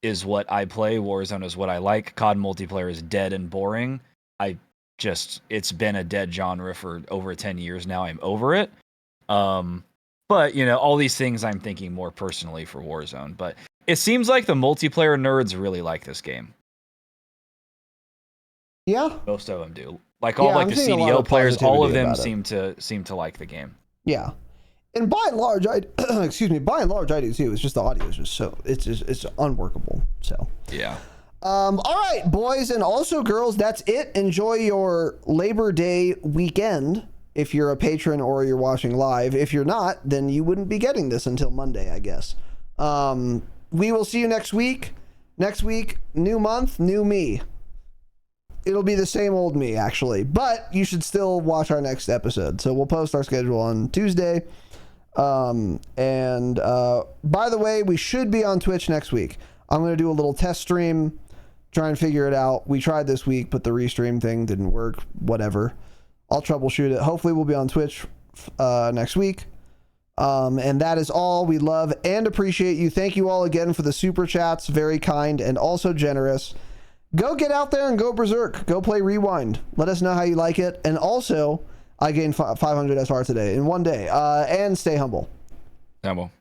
is what I play. Warzone is what I like. COD multiplayer is dead and boring. It's been a dead genre for over 10 years now. I'm over it. But, all these things I'm thinking more personally for Warzone. But it seems like the multiplayer nerds really like this game. Yeah. Most of them do. Like all the CDO players, all of them seem to like the game. Yeah. And by and large, I do too. It's just the audio is just so, it's unworkable. So. Yeah. All right, boys and also girls, that's it. Enjoy your Labor Day weekend. If you're a patron or you're watching live. If you're not, then you wouldn't be getting this until Monday, I guess. We will see you next week. Next week, new month, new me. it'll be the same old me, actually. But you should still watch our next episode. So we'll post our schedule on Tuesday. By the way, we should be on Twitch next week. I'm going to do a little test stream, try and figure it out. We tried this week, but the restream thing didn't work. Whatever. I'll troubleshoot it. Hopefully we'll be on Twitch next week. And that is all. We love and appreciate you. Thank you all again for the super chats. Very kind and also generous. Go get out there and go berserk. Go play Rewind. Let us know how you like it. And also, I gained 500 SR today in one day. And stay humble. Humble.